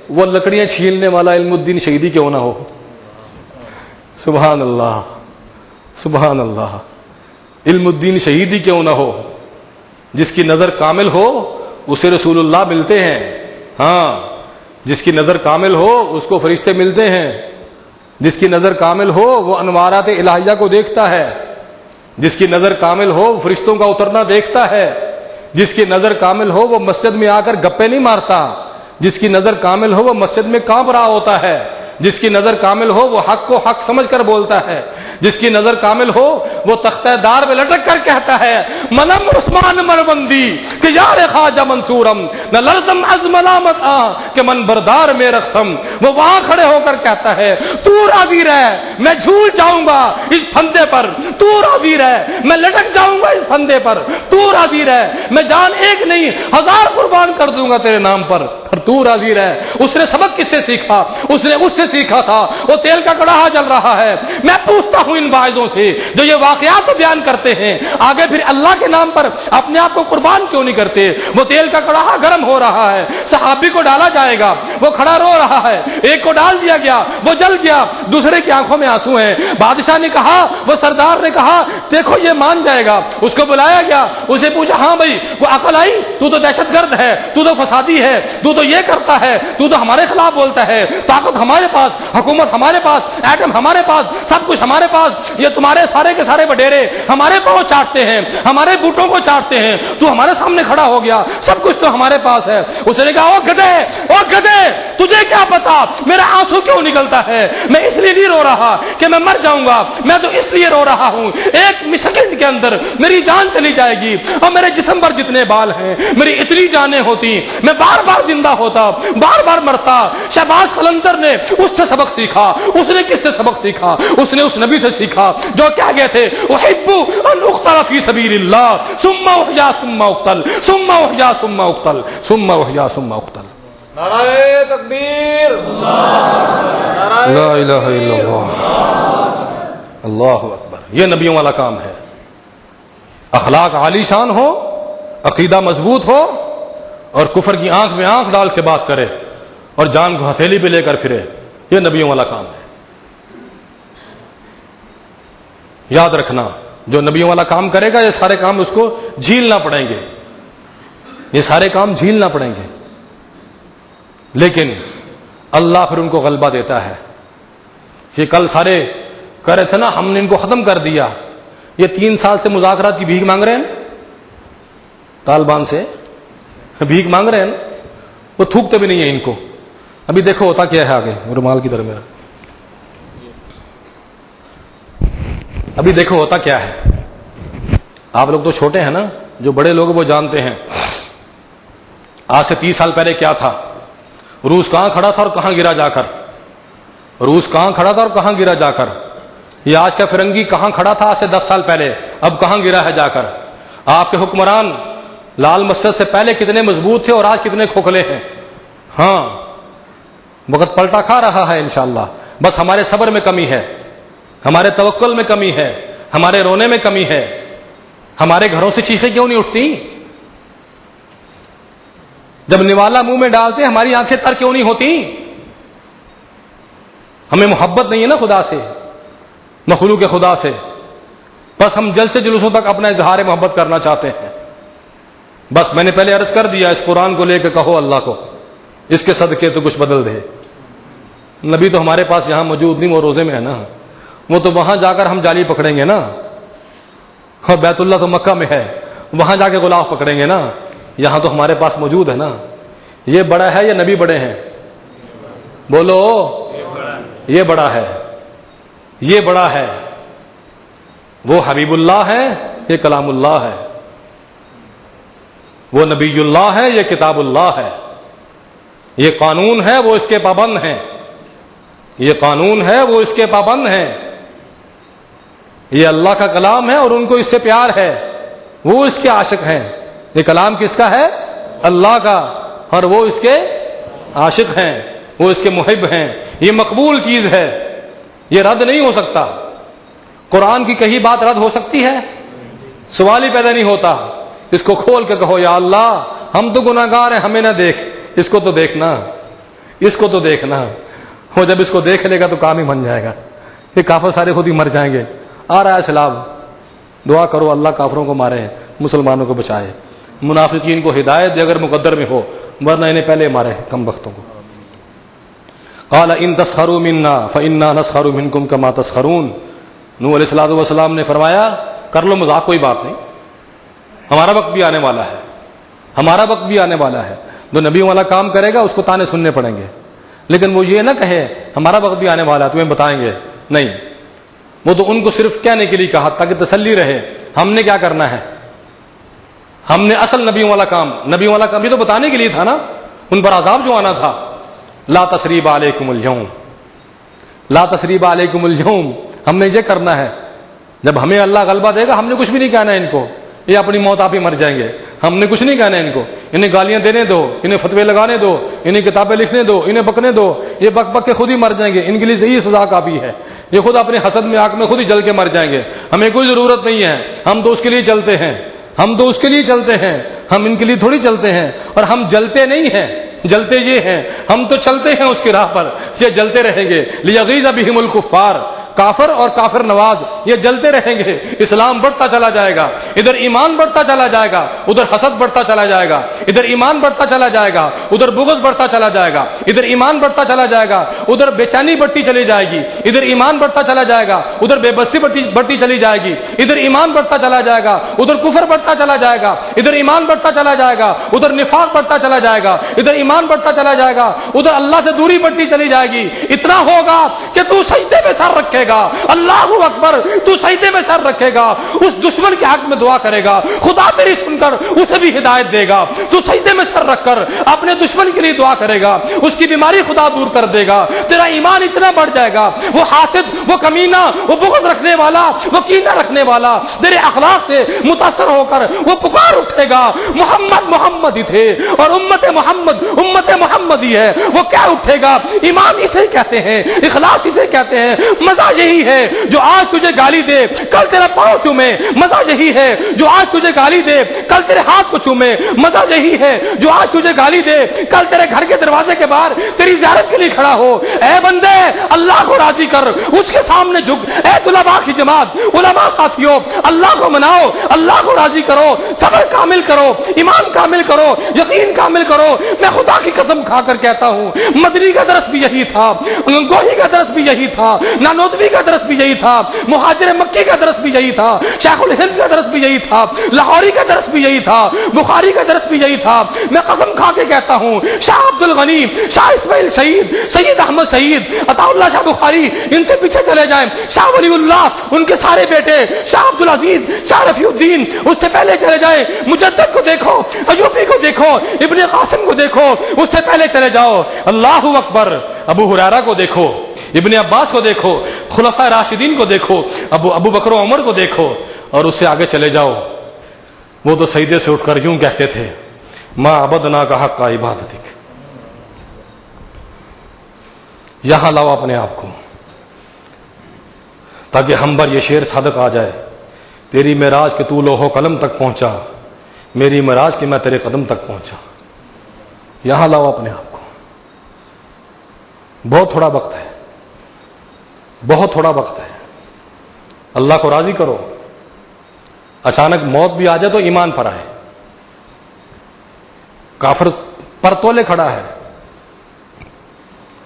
وہ لکڑیاں چھیلنے والا علم الدین شہیدی کیوں نہ ہو۔ سبحان اللہ، سبحان اللہ، علم الدین شہیدی کیوں نہ ہو، جس کی نظر کامل ہو اسے رسول اللہ ملتے ہیں۔ ہاں، جس کی نظر کامل ہو اس کو فرشتے ملتے ہیں، جس کی نظر کامل ہو وہ انوارات الہیہ کو دیکھتا ہے، جس کی نظر کامل ہو فرشتوں کا اترنا دیکھتا ہے، جس کی نظر کامل ہو وہ مسجد میں آ کر گپے نہیں مارتا، جس کی نظر کامل ہو وہ مسجد میں کانپ رہا ہوتا ہے، جس کی نظر کامل ہو وہ حق کو حق سمجھ کر بولتا ہے، جس کی نظر کامل ہو وہ تختہ دار میں لٹک کر کہتا ہے منم عثمان مروندی کہ یار خواجہ منصورم نہ لرزم از ملامت کہ من بردار میں رقصم۔ وہ وہاں کھڑے ہو کر کہتا ہے تو راضی رہ، میں جھول جاؤں گا اس پھندے پر، تو راضی رہ، میں لٹک جاؤں گا اس پھندے پر، تو راضی رہ، میں جان ایک نہیں 1000 قربان کر دوں گا تیرے نام پر، تو راضی رہ۔ اس نے سبق کس سے سیکھا؟ اس نے اس سے سیکھا تھا، وہ تیل کا کڑاہا جل رہا ہے، میں پوچھتا ہوں ان باعثوں سے جو یہ واقعات بیان کرتے ہیں، آگے پھر اللہ کے نام پر اپنے آپ کو قربان کیوں نہیں کرتے؟ وہ تیل کا کڑاہا گرم ہو رہا ہے، صحابی کو ڈالا جائے گا، وہ کھڑا رو رہا ہے، ایک کو ڈال دیا گیا، وہ جل گیا، دوسرے کی آنکھوں میں آنسو ہیں۔ بادشاہ نے کہا، وہ سردار نے کہا دیکھو یہ مان جائے گا، اس کو بلایا گیا، اسے پوچھا ہاں بھائی وہ عقل آئی؟ تو دہشت گرد ہے، تو فسادی ہے، تو یہ کرتا ہے، تو ہمارے خلاف بولتا ہے، طاقت ہمارے پاس، حکومت ہمارے پاس، ایٹم ہمارے پاس، سب کچھ ہمارے پاس، یہ تمہارے سارے کے سارے وڈیرے ہمارے پاؤں چاٹتے ہیں، ہمارے بوٹوں کو چاٹتے ہیں، تو ہمارے سامنے کھڑا ہو گیا، سب کچھ تو ہمارے پاس ہے۔ اس نے کہا او گدھے تجھے کیا پتا میرا آنسو کیوں نکلتا ہے؟ میں اس لیے نہیں رو رہا کہ میں مر جاؤں گا، میں تو اس لیے رو رہا ہوں 1 سیکنڈ کے اندر میری جان چلی جائے گی، اور میرے جسم پر جتنے بال ہیں میری اتنی جانیں ہوتی، میں بار بار زندہ ہوتا، بار بار مرتا۔ شہباز قلندر نے اس سے سبق سیکھا۔ اس نے کس سے سبق سیکھا؟ اس نے اس نبی سے سیکھا جو کہہ گئے تھے احب ان اقتل فی سبیل اللہ ثم احیا ثم اقتل ثم احیا ثم اقتل ثم احیا ثم اقتل۔ نعرہ تکبیر، لا الہ الا اللہ، اللہ اکبر۔ یہ نبیوں والا کام ہے، اخلاق عالی شان ہو، عقیدہ مضبوط ہو، اور کفر کی آنکھ میں آنکھ ڈال کے بات کرے اور جان کو ہتھیلی پہ لے کر پھرے، یہ نبیوں والا کام ہے۔ یاد رکھنا جو نبیوں والا کام کرے گا یہ سارے کام اس کو جھیلنا پڑیں گے، یہ سارے کام جھیلنا پڑیں گے، لیکن اللہ پھر ان کو غلبہ دیتا ہے۔ یہ کل سارے کہہ رہے تھے نا ہم نے ان کو ختم کر دیا، یہ 3 سال سے مذاکرات کی بھیک مانگ رہے ہیں، طالبان سے بھیک مانگ رہے ہیں، وہ تھوکتے بھی نہیں ہیں ان کو۔ ابھی دیکھو ہوتا کیا ہے آگے، رومال کی طرح میرا، ابھی دیکھو ہوتا کیا ہے۔ آپ لوگ تو چھوٹے ہیں نا، جو بڑے لوگ وہ جانتے ہیں آج سے 30 سال پہلے کیا تھا، روس کہاں کھڑا تھا اور کہاں گرا جا کر، روس کہاں کھڑا تھا اور کہاں گرا جا کر، یہ آج کا فرنگی کہاں کھڑا تھا آج سے 10 سال پہلے، اب کہاں گرا ہے جا کر۔ آپ کے حکمران لال مسجد سے پہلے کتنے مضبوط تھے اور آج کتنے کھوکھلے ہیں۔ ہاں، وقت پلٹا کھا رہا ہے انشاءاللہ، بس ہمارے صبر میں کمی ہے، ہمارے توکل میں کمی ہے، ہمارے رونے میں کمی ہے۔ ہمارے گھروں سے چیخیں کیوں نہیں اٹھتی؟ جب نوالا منہ میں ڈالتے ہماری آنکھیں تر کیوں نہیں ہوتی؟ ہمیں محبت نہیں ہے نا خدا سے، مخلوق خدا سے، بس ہم جلد سے جلوسوں تک اپنا اظہار محبت کرنا چاہتے ہیں۔ بس میں نے پہلے عرض کر دیا، اس قرآن کو لے کے کہو اللہ کو اس کے صدقے تو کچھ بدل دے۔ نبی تو ہمارے پاس یہاں موجود نہیں، وہ روزے میں ہے نا، وہ تو وہاں جا کر ہم جالی پکڑیں گے نا، اور بیت اللہ تو مکہ میں ہے، وہاں جا کے غلاف پکڑیں گے نا، یہاں تو ہمارے پاس موجود ہے نا۔ یہ بڑا ہے یا نبی بڑے ہیں؟ بولو، یہ بڑا ہے، یہ بڑا ہے۔ وہ حبیب اللہ ہے، یہ کلام اللہ ہے، وہ نبی اللہ ہے، یہ کتاب اللہ ہے، یہ قانون ہے، وہ اس کے پابند ہیں، یہ قانون ہے، وہ اس کے پابند ہیں، یہ اللہ کا کلام ہے اور ان کو اس سے پیار ہے، وہ اس کے عاشق ہیں۔ یہ کلام کس کا ہے؟ اللہ کا، اور وہ اس کے عاشق ہیں، وہ اس کے محب ہیں۔ یہ مقبول چیز ہے، یہ رد نہیں ہو سکتا۔ قرآن کی کہیں بات رد ہو سکتی ہے؟ سوال ہی پیدا نہیں ہوتا۔ اس کو کھول کے کہو یا اللہ ہم تو گناہگار ہیں، ہمیں نہ دیکھ، اس کو تو دیکھنا، اس کو تو دیکھنا۔ وہ جب اس کو دیکھ لے گا تو کام ہی بن جائے گا۔ یہ کافر سارے خود ہی مر جائیں گے۔ آ رہا ہے سیلاب، دعا کرو اللہ کافروں کو مارے، مسلمانوں کو بچائے، منافقین کو ہدایت دے اگر مقدر میں ہو، ورنہ انہیں پہلے مارے کم بختوں کو۔ قال ان تسخروا منا فانا نسخر منکم کما تسخرون۔ نوح علیہ الصلوۃ والسلام نے فرمایا کر لو مذاق، کوئی بات نہیں، ہمارا وقت بھی آنے والا ہے، ہمارا وقت بھی آنے والا ہے۔ جو نبی والا کام کرے گا اس کو تانے سننے پڑیں گے، لیکن وہ یہ نہ کہے ہمارا وقت بھی آنے والا ہے تمہیں بتائیں گے، نہیں، وہ تو ان کو صرف کہنے کے لیے کہا تاکہ تسلی رہے۔ ہم نے کیا کرنا ہے؟ ہم نے اصل نبیوں والا کام بھی تو بتانے کے لیے تھا نا، ان پر عذاب جو آنا تھا۔ لا تثریب علیکم اليوم، لا تثریب علیکم اليوم، ہم نے یہ کرنا ہے۔ جب ہمیں اللہ غلبہ دے گا ہم نے کچھ بھی نہیں کہنا ہے ان کو، یہ اپنی موت آپ ہی مر جائیں گے، ہم نے کچھ نہیں کہنا ہے ان کو۔ انہیں گالیاں دینے دو، انہیں فتوے لگانے دو، انہیں کتابیں لکھنے دو، انہیں بکنے دو، یہ بک بک کے خود ہی مر جائیں گے، ان کے لیے صحیح سزا کافی ہے، یہ خود اپنے حسد میں آگ میں خود ہی جل کے مر جائیں گے، ہمیں کوئی ضرورت نہیں ہے، ہم تو اس کے لیے چلتے ہیں، ہم تو اس کے لیے چلتے ہیں، ہم ان کے لیے تھوڑی چلتے ہیں۔ اور ہم جلتے نہیں ہیں، جلتے یہ ہیں، ہم تو چلتے ہیں اس کی راہ پر، یہ جلتے رہیں گے۔ لیغیظ بہم الکفار، کافر اور کافر نواز یہ جلتے رہیں گے۔ اسلام بڑھتا چلا جائے گا، ادھر ایمان بڑھتا چلا جائے گا، ادھر حسد بڑھتا چلا جائے گا، ادھر ایمان بڑھتا چلا جائے گا، ادھر بغض بڑھتا چلا جائے گا، ادھر ایمان بڑھتا چلا جائے گا، ادھر بے چینی بڑھتی چلی جائے گی، ادھر ایمان بڑھتا چلا جائے گا، ادھر بے بسی بڑھتی چلی جائے گی، ادھر ایمان بڑھتا چلا جائے گا، ادھر کفر بڑھتا چلا جائے گا، ادھر ایمان بڑھتا چلا جائے گا، ادھر نفاق بڑھتا چلا جائے گا، ادھر ایمان بڑھتا چلا جائے گا، ادھر اللہ سے دوری بڑھتی چلی جائے گی۔ اتنا ہوگا کہ تو سجدے میں سر رکھے گا، اللہ اکبر، تو سجدے میں سر رکھے گا، اس دشمن کے حق میں دعا کرے گا، خدا تیری سن کر اسے بھی ہدایت دے گا۔ تو سجدے میں سر رکھ کر اپنے دشمن کے لیے دعا کرے گا، اس کی بیماری خدا دور کر دے گا، تیرا ایمان اتنا بڑھ جائے گا، وہ حاسد، وہ کمینہ، وہ بغض رکھنے والا، وہ کینہ رکھنے والا تیرے اخلاق سے متاثر ہو کر وہ پکار اٹھے گا، محمد محمد ہی تھے اور امت محمد ہی ہے، وہ کیا اٹھے گا؟ ایمان اسے کہتے ہیں، اخلاص اسے کہتے ہیں۔ مزہ یہی ہے جو آج تجھے گالی دے کل تیرا پاؤں چومے، مزہ یہی ہے جو آج تجھے گالی دے کل تیرے ہاتھ کو چومے، مزہ یہی ہے جو آج تجھے گالی دے کل تیرے گھر کے دروازے کے باہر تیری زیارت کے لیے کھڑا ہو۔ اے بندے اللہ کو راضی کر، اس کے سامنے جھک۔ اے طلباء کی جماعت، علماء ساتھیوں، اللہ کو مناؤ، اللہ کو راضی کرو، صبر کامل کرو، ایمان کامل کرو، یقین کامل کرو۔ میں خدا کی قسم کھا کر کہتا ہوں مدنی کا درس بھی یہی تھا، گوہی کا درس بھی یہی تھا، نانوتوی کا درس بھی یہی تھا، مہاجر مکی کا درس بھی یہی تھا، شیخ الہند کا درس بھی یہی تھا، لاہوری کا درس بھی یہی تھا، بخاری کا درس بھی یہی تھا۔ میں قسم کھا کے کہتا ہوں شاہ عبد الغنی، شاہ اسماعیل شہید، سید احمد شہید، عطا اللہ شاہ بخاری، ان سے پیچھے چلے جائیں، شاہ ولی اللہ، ان کے سارے بیٹے، شاہ عبد العزیز، شاہ رفیع الدین، اس سے پہلے چلے جائیں، مجدد کو دیکھو، ایوبی کو دیکھو، ابن قاسم کو دیکھو، اس سے پہلے چلے جاؤ، اللہ اکبر، ابو ہریرہ کو دیکھو، ابن عباس کو دیکھو، خلفائے راشدین کو دیکھو، ابو بکر و عمر کو دیکھو، اور اس سے آگے چلے جاؤ۔ وہ تو سجدے سے اٹھ کر یوں کہتے تھے ما عبدنا کا حق کا عبادتک۔ یہاں لاؤ اپنے آپ کو تاکہ ہم پر یہ شعر صادق آ جائے، تیری معراج کہ تو لوح و قلم تک پہنچا، میری معراج کہ میں تیرے قدم تک پہنچا۔ یہاں لاؤ اپنے آپ کو، بہت تھوڑا وقت ہے، بہت تھوڑا وقت ہے، اللہ کو راضی کرو۔ اچانک موت بھی آ جائے تو ایمان پر آئے، کافر پر تولے کھڑا ہے،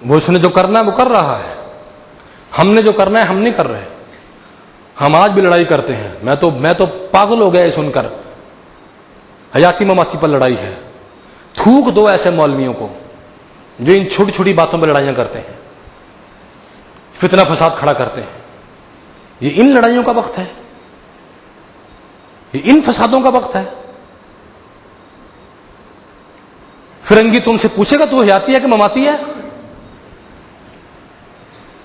وہ اس نے جو کرنا ہے وہ کر رہا ہے، ہم نے جو کرنا ہے ہم نہیں کر رہے. ہم آج بھی لڑائی کرتے ہیں. میں تو پاگل ہو گیا یہ سن کر. حیاتی مماتی پر لڑائی ہے. تھوک دو ایسے مولویوں کو جو ان چھوٹی چھوٹی باتوں پر لڑائیاں کرتے ہیں، فتنہ فساد کھڑا کرتے ہیں. یہ ان لڑائیوں کا وقت ہے، یہ ان فسادوں کا وقت ہے. فرنگی تم سے پوچھے گا تو حیاتی ہے کہ مماتی ہے؟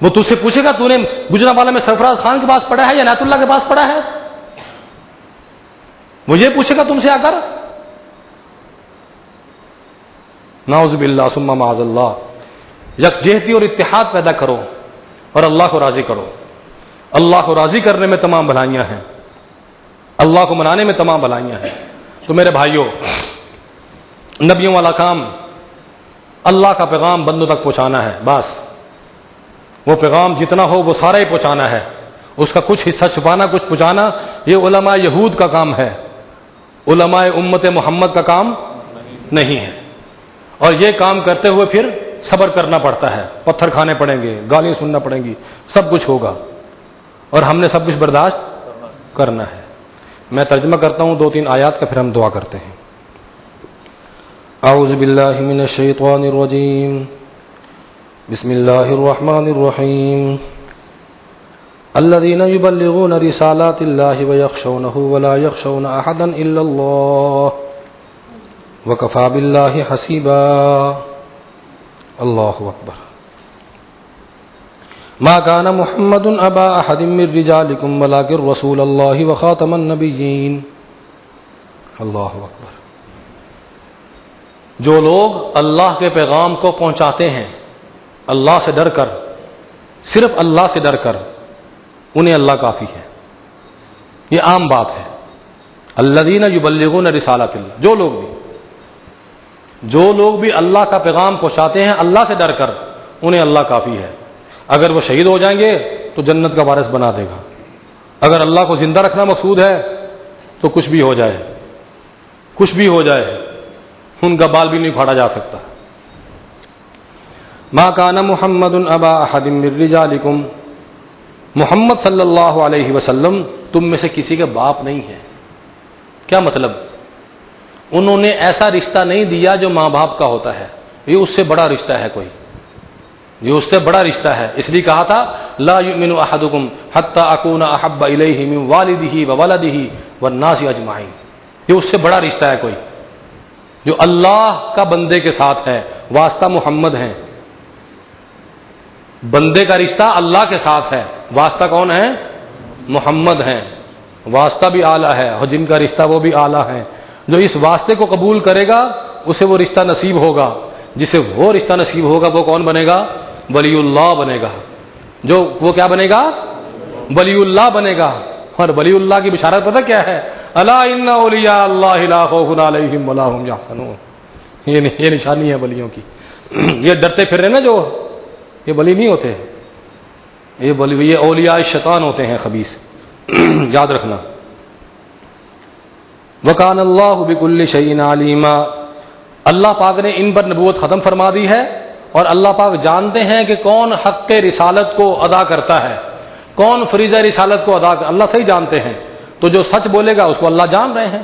وہ تجھ سے پوچھے گا تو نے گجرانوالہ میں سرفراز خان کے پاس پڑھا ہے یا عنایت اللہ کے پاس پڑھا ہے؟ وہ یہ پوچھے گا تم سے آ کر؟ نعوذ باللہ ثم معاذ اللہ. یکجہتی اور اتحاد پیدا کرو اور اللہ کو راضی کرو. اللہ کو راضی کرنے میں تمام بھلائیاں ہیں، اللہ کو منانے میں تمام بھلائیاں ہیں. تو میرے بھائیوں، نبیوں والا کام اللہ کا پیغام بندوں تک پہنچانا ہے. بس وہ پیغام جتنا ہو وہ سارا ہی پہنچانا ہے. اس کا کچھ حصہ چھپانا، کچھ پہنچانا، یہ علماء یہود کا کام ہے، علماء امت محمد کا کام نہیں ہے. اور یہ کام کرتے ہوئے پھر صبر کرنا پڑتا ہے، پتھر کھانے پڑیں گے، گالیاں سننا پڑیں گی، سب کچھ ہوگا، اور ہم نے سب کچھ برداشت کرنا ہے. میں ترجمہ کرتا ہوں 2-3 آیات کا، پھر ہم دعا کرتے ہیں. اعوذ باللہ من الشیطان الرجیم، بسم اللہ الرحمن الرحیم. الذین یبلغون رسالات اللہ ویخشونہ ولا یخشون احدا الا اللہ وکفی باللہ حسیبا. اللہ اکبر. ما کان محمد ابا احد من رجالکم ولکن رسول اللہ وخاتم النبیین. اللہ اکبر. جو لوگ اللہ کے پیغام کو پہنچاتے ہیں اللہ سے ڈر کر، صرف اللہ سے ڈر کر، انہیں اللہ کافی ہے. یہ عام بات ہے. الذین یبلغون رسالات اللہ، جو لوگ بھی اللہ کا پیغام پہنچاتے ہیں اللہ سے ڈر کر، انہیں اللہ کافی ہے. اگر وہ شہید ہو جائیں گے تو جنت کا وارث بنا دے گا. اگر اللہ کو زندہ رکھنا مقصود ہے تو کچھ بھی ہو جائے، کچھ بھی ہو جائے، ان کا بال بھی نہیں اکھاڑا جا سکتا. ما کان محمد ابا احد من رجالکم، محمد صلی اللہ علیہ وسلم تم میں سے کسی کے باپ نہیں ہے. کیا مطلب؟ انہوں نے ایسا رشتہ نہیں دیا جو ماں باپ کا ہوتا ہے. یہ اس سے بڑا رشتہ ہے، کوئی یہ اس سے بڑا رشتہ ہے. اس لیے کہا تھا لا یؤمن احدکم حتی اکون احب الیہ من والدہ وولدہ والناس اجمعین. یہ اس سے بڑا رشتہ ہے کوئی جو اللہ کا بندے کے ساتھ ہے. واسطہ محمد ہیں، بندے کا رشتہ اللہ کے ساتھ ہے، واسطہ کون ہے؟ محمد ہیں. واسطہ بھی اعلیٰ ہے اور جن کا رشتہ وہ بھی اعلیٰ ہے. جو اس واسطے کو قبول کرے گا اسے وہ رشتہ نصیب ہوگا. جسے وہ رشتہ نصیب ہوگا وہ کون بنے گا؟ ولی اللہ بنے گا. جو وہ کیا بنے گا؟ ولی اللہ بنے گا. اور ولی اللہ کی بشارت پتہ کیا ہے؟ الا ان اولیاء اللہ لا خوف علیہم ولا هم یحزنون. یہ نشانی ہے ولیوں کی. یہ ڈرتے پھر رہے نا، جو یہ ولی نہیں ہوتے، یہ اولیاء شیطان ہوتے ہیں خبیث. یاد رکھنا. وکان اللہ بکل شیء علیما. اللہ پاک نے ان پر نبوت ختم فرما دی ہے، اور اللہ پاک جانتے ہیں کہ کون حق رسالت کو ادا کرتا ہے، کون فریضہ رسالت کو ادا کرتا. اللہ صحیح جانتے ہیں. تو جو سچ بولے گا اس کو اللہ جان رہے ہیں،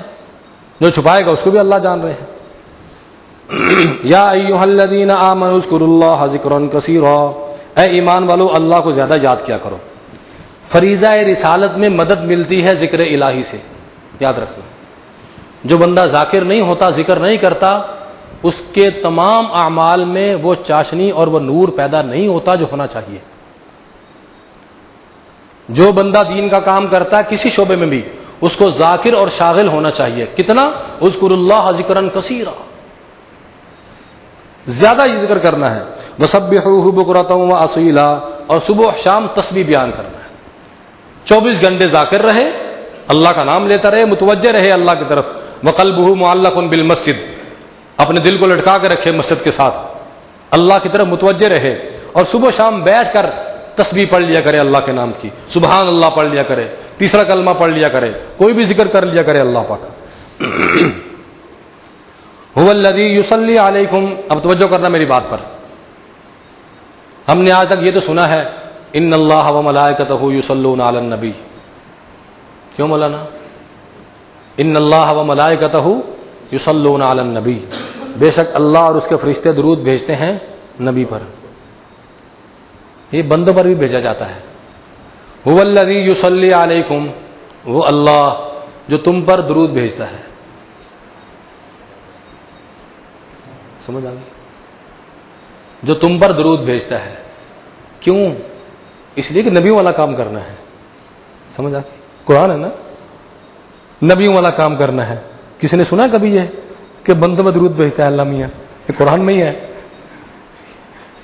جو چھپائے گا اس کو بھی اللہ جان رہے ہیں. یا ایھا الذین آمنوا اذکروا اللہ ذکرا کثیرا. اے ایمان والو اللہ کو زیادہ یاد کیا کرو. فریضہ رسالت میں مدد ملتی ہے ذکر الہی سے. یاد رکھنا. جو بندہ ذاکر نہیں ہوتا، ذکر نہیں کرتا، اس کے تمام اعمال میں وہ چاشنی اور وہ نور پیدا نہیں ہوتا جو ہونا چاہیے. جو بندہ دین کا کام کرتا ہے کسی شعبے میں بھی، اس کو ذاکر اور شاغل ہونا چاہیے. کتنا؟ اذکروا اللہ ذکرا کثیرا. زیادہ یہ ذکر کرنا ہے. وسبحوہ بکرۃ واصیلا. اور صبح شام تسبیح بیان کرنا ہے. 24 گھنٹے ذاکر رہے، اللہ کا نام لیتا رہے، متوجہ رہے اللہ کی طرف. وقلبہ معلق بالمسجد. اپنے دل کو لٹکا کے رکھے مسجد کے ساتھ، اللہ کی طرف متوجہ رہے. اور صبح شام بیٹھ کر تسبیح پڑھ لیا کرے اللہ کے نام کی. سبحان اللہ پڑھ لیا کرے، تیسرا کلمہ پڑھ لیا کرے، کوئی بھی ذکر کر لیا کرے اللہ پاک. هو الذی یصلی علیکم. اب توجہ کرنا میری بات پر. ہم نے آج تک یہ تو سنا ہے ان اللہ و ملائکتہ یصلون علی النبی. کیوں مولانا؟ ان اللہ و ملائکتہ یصلون علی النبی. بے شک اللہ اور اس کے فرشتے درود بھیجتے ہیں نبی پر. یہ بندوں پر بھی بھیجا جاتا ہے. هو الذی یصلی علیکم، وہ اللہ جو تم پر درود بھیجتا ہے. سمجھ آ گئی؟ جو تم پر درود بھیجتا ہے. کیوں؟ اس لیے کہ نبیوں والا کام کرنا ہے. سمجھ آ گئی؟ قرآن ہے نا، نبیوں والا کام کرنا ہے. کسی نے سنا کبھی یہ کہ بندوں میں درود بھیجتا ہے اللہ میاں؟ یہ قرآن میں ہی ہے.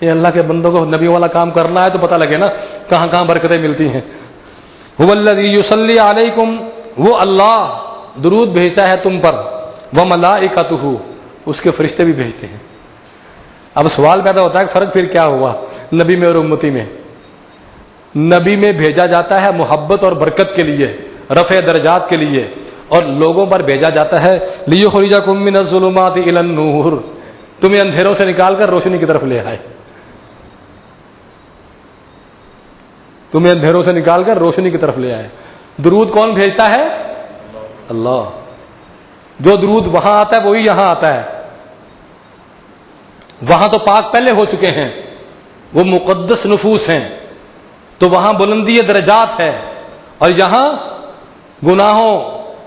یہ اللہ کے بندوں کو نبیوں والا کام کرنا ہے تو پتہ لگے نا کہاں کہاں برکتیں ملتی ہیں. هو الذی یصلی علیکم، وہ اللہ درود بھیجتا ہے تم پر. وملائکتہ، اس کے فرشتے بھی بھیجتے ہیں. اب سوال پیدا ہوتا ہے کہ فرق پھر کیا ہوا نبی میں اور امتی میں؟ نبی میں بھیجا جاتا ہے محبت اور برکت کے لیے، رفع درجات کے لیے، اور لوگوں پر بھیجا جاتا ہے لیخرجکم من الظلمات الی النور، تمہیں اندھیروں سے نکال کر روشنی کی طرف لے آئے. تمہیں اندھیروں سے نکال کر روشنی کی طرف لے آئے. درود کون بھیجتا ہے؟ اللہ. جو درود وہاں آتا ہے وہی یہاں آتا ہے. وہاں تو پاک پہلے ہو چکے ہیں، وہ مقدس نفوس ہیں، تو وہاں بلندی درجات ہے. اور یہاں گناہوں،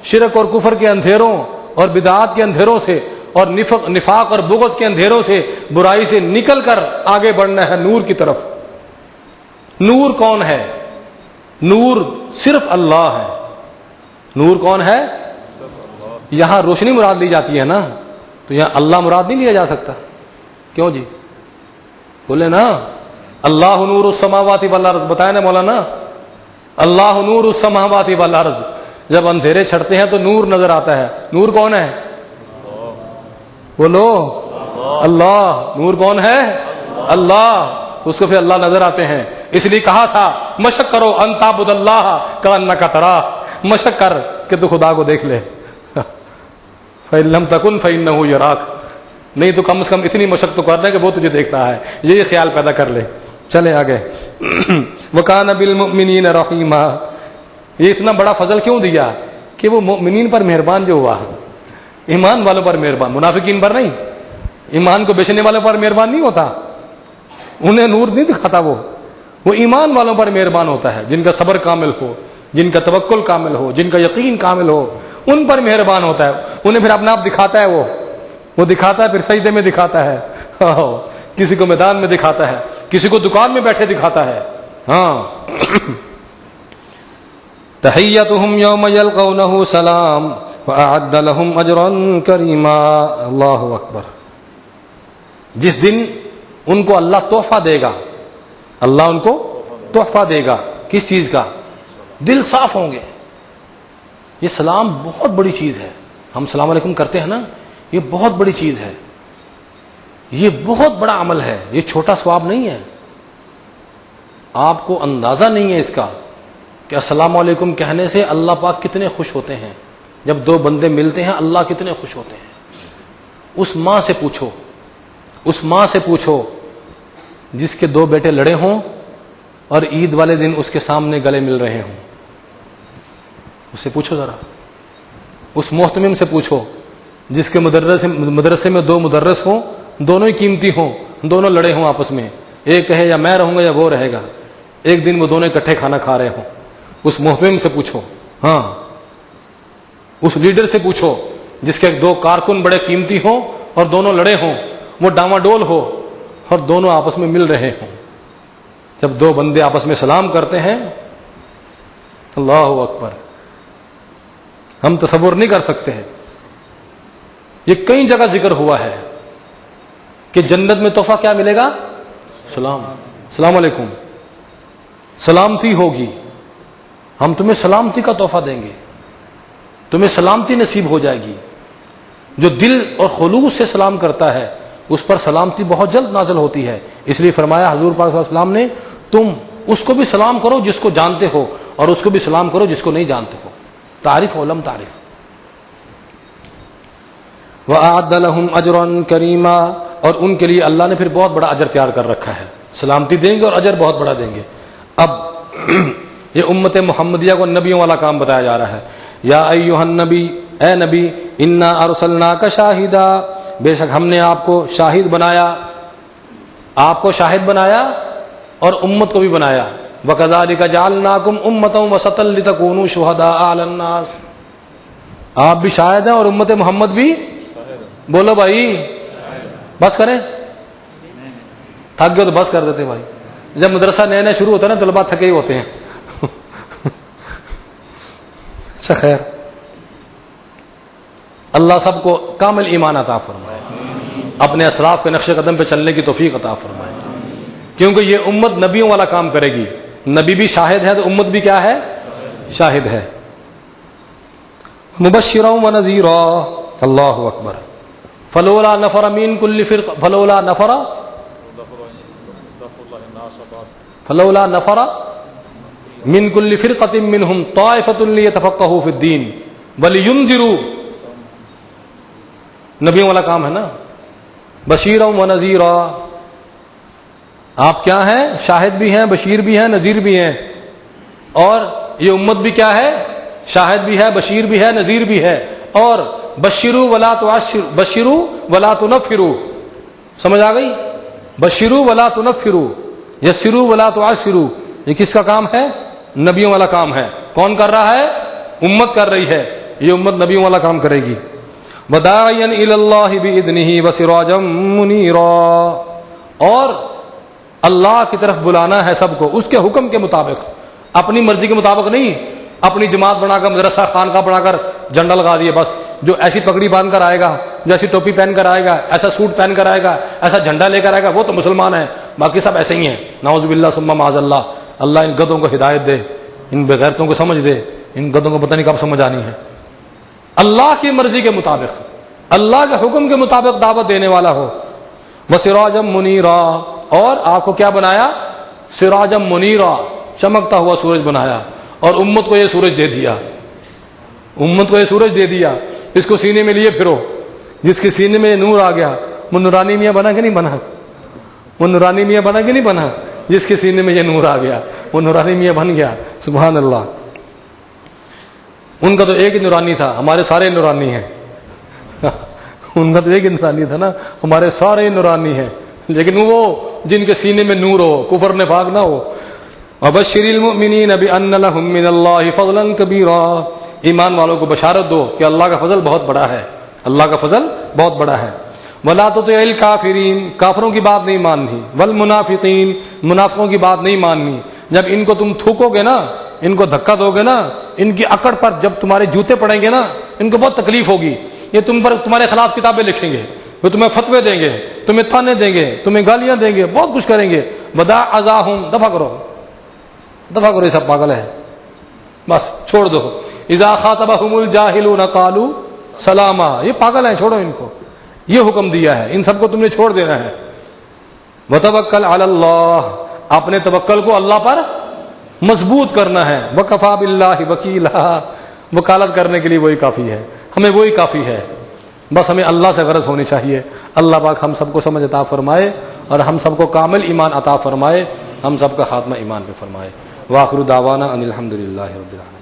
شرک اور کفر کے اندھیروں اور بدعات کے اندھیروں سے اور نفاق اور بغض کے اندھیروں سے، برائی سے نکل کر آگے بڑھنا ہے نور کی طرف. نور کون ہے؟ نور صرف اللہ ہے. نور کون ہے؟ یہاں روشنی مراد لی جاتی ہے نا، تو یہاں اللہ مراد نہیں لیا جا سکتا. کیوں جی؟ بولے نا اللہ نور السماوات والارض. بتائے نا مولانا، اللہ نور السماوات والارض. جب اندھیرے چھڑتے ہیں تو نور نظر آتا ہے. نور کون ہے؟ بولو اللہ. نور کون ہے؟ اللہ. اس کو پھر اللہ نظر آتے ہیں. اس لیے کہا تھا مشق کرو ان تعبد اللہ کأنک تراہ. مشق کر کہ تو خدا کو دیکھ لے. فإن لم تکن فإنہ یراک. نہیں تو کم از کم اتنی مشق تو کرنا کہ وہ تجھے دیکھتا ہے. یہ خیال پیدا کر لے. چلے آگے. وکان بالمؤمنین رحیما. یہ اتنا بڑا فضل کیوں دیا؟ کہ وہ مؤمنین پر مہربان جو ہوا، ایمان والوں پر مہربان، منافقین پر نہیں. ایمان کو بیچنے والوں پر مہربان نہیں ہوتا، انہیں نور نہیں دکھاتا. وہ ایمان والوں پر مہربان ہوتا ہے، جن کا صبر کامل ہو، جن کا توکل کامل ہو، جن کا یقین کامل ہو، ان پر مہربان ہوتا ہے. انہیں پھر اپنا آپ دکھاتا ہے. وہ دکھاتا ہے، پھر سجدے میں دکھاتا ہے، کسی کو میدان میں دکھاتا ہے، کسی کو دکان میں بیٹھے دکھاتا ہے. ہاں. تحیتہم یوم یلقونہ سلام وأعد لهم اجرا کریما. اللہ اکبر. جس دن ان کو اللہ تحفہ دے گا، اللہ ان کو تحفہ دے گا. کس چیز کا؟ دل صاف ہوں گے. یہ سلام بہت بڑی چیز ہے. ہم سلام علیکم کرتے ہیں نا، یہ بہت بڑی چیز ہے. یہ بہت بڑا عمل ہے. یہ چھوٹا ثواب نہیں ہے. آپ کو اندازہ نہیں ہے اس کا کہ السلام علیکم کہنے سے اللہ پاک کتنے خوش ہوتے ہیں. جب دو بندے ملتے ہیں اللہ کتنے خوش ہوتے ہیں. اس ماں سے پوچھو، اس ماں سے پوچھو جس کے دو بیٹے لڑے ہوں اور عید والے دن اس کے سامنے گلے مل رہے ہوں. اس سے پوچھو ذرا. اس محتمم سے پوچھو جس کے مدرسے میں دو مدرس ہوں، دونوں ہی قیمتی ہوں، دونوں لڑے ہوں آپس میں. ایک کہے یا میں رہوں گا یا وہ رہے گا. ایک دن وہ دونوں اکٹھے کھانا کھا رہے ہوں. اس محتمم سے پوچھو. ہاں. اس لیڈر سے پوچھو جس کے دو کارکن بڑے قیمتی ہوں اور دونوں لڑے ہوں، وہ ڈاواڈول ہو اور دونوں آپس میں مل رہے ہوں. جب دو بندے آپس میں سلام کرتے ہیں، اللہ اکبر، ہم تصور نہیں کر سکتے ہیں. یہ کئی جگہ ذکر ہوا ہے کہ جنت میں تحفہ کیا ملے گا؟ سلام. السلام علیکم، سلامتی ہوگی. ہم تمہیں سلامتی کا تحفہ دیں گے، تمہیں سلامتی نصیب ہو جائے گی. جو دل اور خلوص سے سلام کرتا ہے اس پر سلامتی بہت جلد نازل ہوتی ہے. اس لیے فرمایا حضور پاک صلی اللہ علیہ وسلم نے، تم اس کو بھی سلام کرو جس کو جانتے ہو اور اس کو بھی سلام کرو جس کو نہیں جانتے ہو. تعریف علم تعریف. وَأَعَدَّ لَهُمْ أَجْرًا كَرِيمًا، اور ان کے لیے اللہ نے پھر بہت بڑا اجر تیار کر رکھا ہے، سلامتی دیں گے اور اجر بہت بڑا دیں گے۔ اب یہ امت محمدیہ کو نبیوں والا کام بتایا جا رہا ہے۔ یا ایھا النبی، اے نبی، انا ارسلناک شاہدا، بے شک ہم نے آپ کو شاہد بنایا، آپ کو شاہد بنایا اور امت کو بھی بنایا۔ وَكَذَلِكَ جَعَلْنَاكُمْ أُمَّةً وَسَطًا لِتَكُونُوا شُهَدَاءَ عَلَى النَّاسِ، آپ بھی شاہد ہیں اور امت محمد بھی، بولو بھائی، بس کریں، تھک گئے تو بس کر دیتے بھائی، جب مدرسہ نئے نئے شروع ہوتا ہے نا طلباء تھکے ہی ہوتے ہیں۔ اچھا خیر، اللہ سب کو کامل ایمان عطا فرمائے، اپنے اسلاف کے نقش قدم پہ چلنے کی توفیق عطا فرمائے، کیونکہ یہ امت نبیوں والا کام کرے گی، نبی بھی شاہد ہے تو امت بھی کیا ہے؟ شاہد ہے۔ مبشرا ونذیرا، اللہ اکبر۔ فلولا نفر من کل فرقہ، فلولا نفر من کل فرقۃ منہم طائفۃ لیتفقہوا فی الدین ولینذروا، نبیوں والا کام ہے نا، بشیرا ونذیرا، آپ کیا ہیں؟ شاہد بھی ہیں، بشیر بھی ہیں، نذیر بھی ہیں، اور یہ امت بھی کیا ہے؟ شاہد بھی ہے، بشیر بھی ہے، نذیر بھی ہے۔ اور بشروا ولا تعشروا، بشروا ولا تنفروا، سمجھ آ گئی؟ بشروا ولا تنفروا، یسروا ولا تعسروا، یہ کس کا کام ہے؟ نبیوں والا کام ہے۔ کون کر رہا ہے؟ امت کر رہی ہے، یہ امت نبیوں والا کام کرے گی۔ وَدَاعِيًا إِلَى اللَّهِ بِإِذْنِهِ وَسِرَاجًا مُنِيرًا، اور اللہ کی طرف بلانا ہے سب کو اس کے حکم کے مطابق، اپنی مرضی کے مطابق نہیں، اپنی جماعت بنا کر، مدرسہ خانقاہ بنا کر جھنڈا لگا دیے بس، جو ایسی پگڑی باندھ کر آئے گا، جو ایسی ٹوپی پہن کر آئے گا، ایسا سوٹ پہن کر آئے گا، ایسا جھنڈا لے کر آئے گا، وہ تو مسلمان ہے، باقی سب ایسے ہی ہیں، نعوذ باللہ ثم معاذ اللہ۔ اللہ ان گدوں کو ہدایت دے، ان بغیرتوں کو سمجھ دے، ان گدوں کو پتہ نہیں کب سمجھ آنی ہے۔ اللہ کی مرضی کے مطابق، اللہ کے حکم کے مطابق دعوت دینے والا ہو۔ وسراجا منیرا، اور آپ کو کیا بنایا؟ سراجا منیرا، چمکتا ہوا سورج بنایا، اور امت کو یہ سورج دے دیا، امت کو یہ سورج دے دیا، اس کو سینے میں لیے پھرو، جس کے سینے میں نور آ گیا، وہ نورانی میاں بنا کہ نہیں بنا؟ وہ نورانی میاں بنا کہ نہیں بنا؟ جس کے سینے میں یہ نور آ گیا وہ نورانی میاں بن گیا، سبحان اللہ۔ ان کا تو ایک ہی نورانی تھا، ہمارے سارے نورانی ہیں۔ ان کا تو ایک ہی نورانی تھا نا، ہمارے سارے نورانی ہیں، لیکن وہ جن کے سینے میں نور ہو، کفر نفاق نہ ہو۔ وبشر المؤمنین بان لهم من اللہ فضلا کبیرا، ایمان والوں کو بشارت دو کہ اللہ کا فضل بہت بڑا ہے، اللہ کا فضل بہت بڑا ہے۔ ولا تطع الکافرین، کافروں کی بات نہیں ماننی، والمنافقین، منافقوں کی بات نہیں ماننی۔ جب ان کو تم تھوکو گے نا، ان کو دھکا دو گے نا، ان کی اکڑ پر جب تمہارے جوتے پڑیں گے نا، ان کو بہت تکلیف ہوگی، یہ تم پر تمہارے خلاف کتابیں لکھیں گے، وہ تمہیں فتوے دیں گے، تمہیں تانے دیں گے، تمہیں گالیاں دیں گے، بہت کچھ کریں گے۔ ودع اذاہم، دفع کرو، دفع کرو، یہ سب پاگل ہے، بس چھوڑ دو۔ اذا خاطبہم الجاہلون قالوا سلاما، یہ پاگل ہیں، چھوڑو ان کو، یہ حکم دیا ہے، ان سب کو تم نے چھوڑ دینا ہے۔ وتوکل علی اللہ، اپنے توکل کو اللہ پر مضبوط کرنا ہے۔ وکفا باللہ وکیلا، وکالت کرنے کے لیے وہی کافی ہے، ہمیں وہی کافی ہے، بس ہمیں اللہ سے غرض ہونی چاہیے۔ اللہ پاک ہم سب کو سمجھ عطا فرمائے اور ہم سب کو کامل ایمان عطا فرمائے، ہم سب کا خاتمہ ایمان پہ فرمائے۔ وآخر دعوانا ان الحمد للہ رب العالمین۔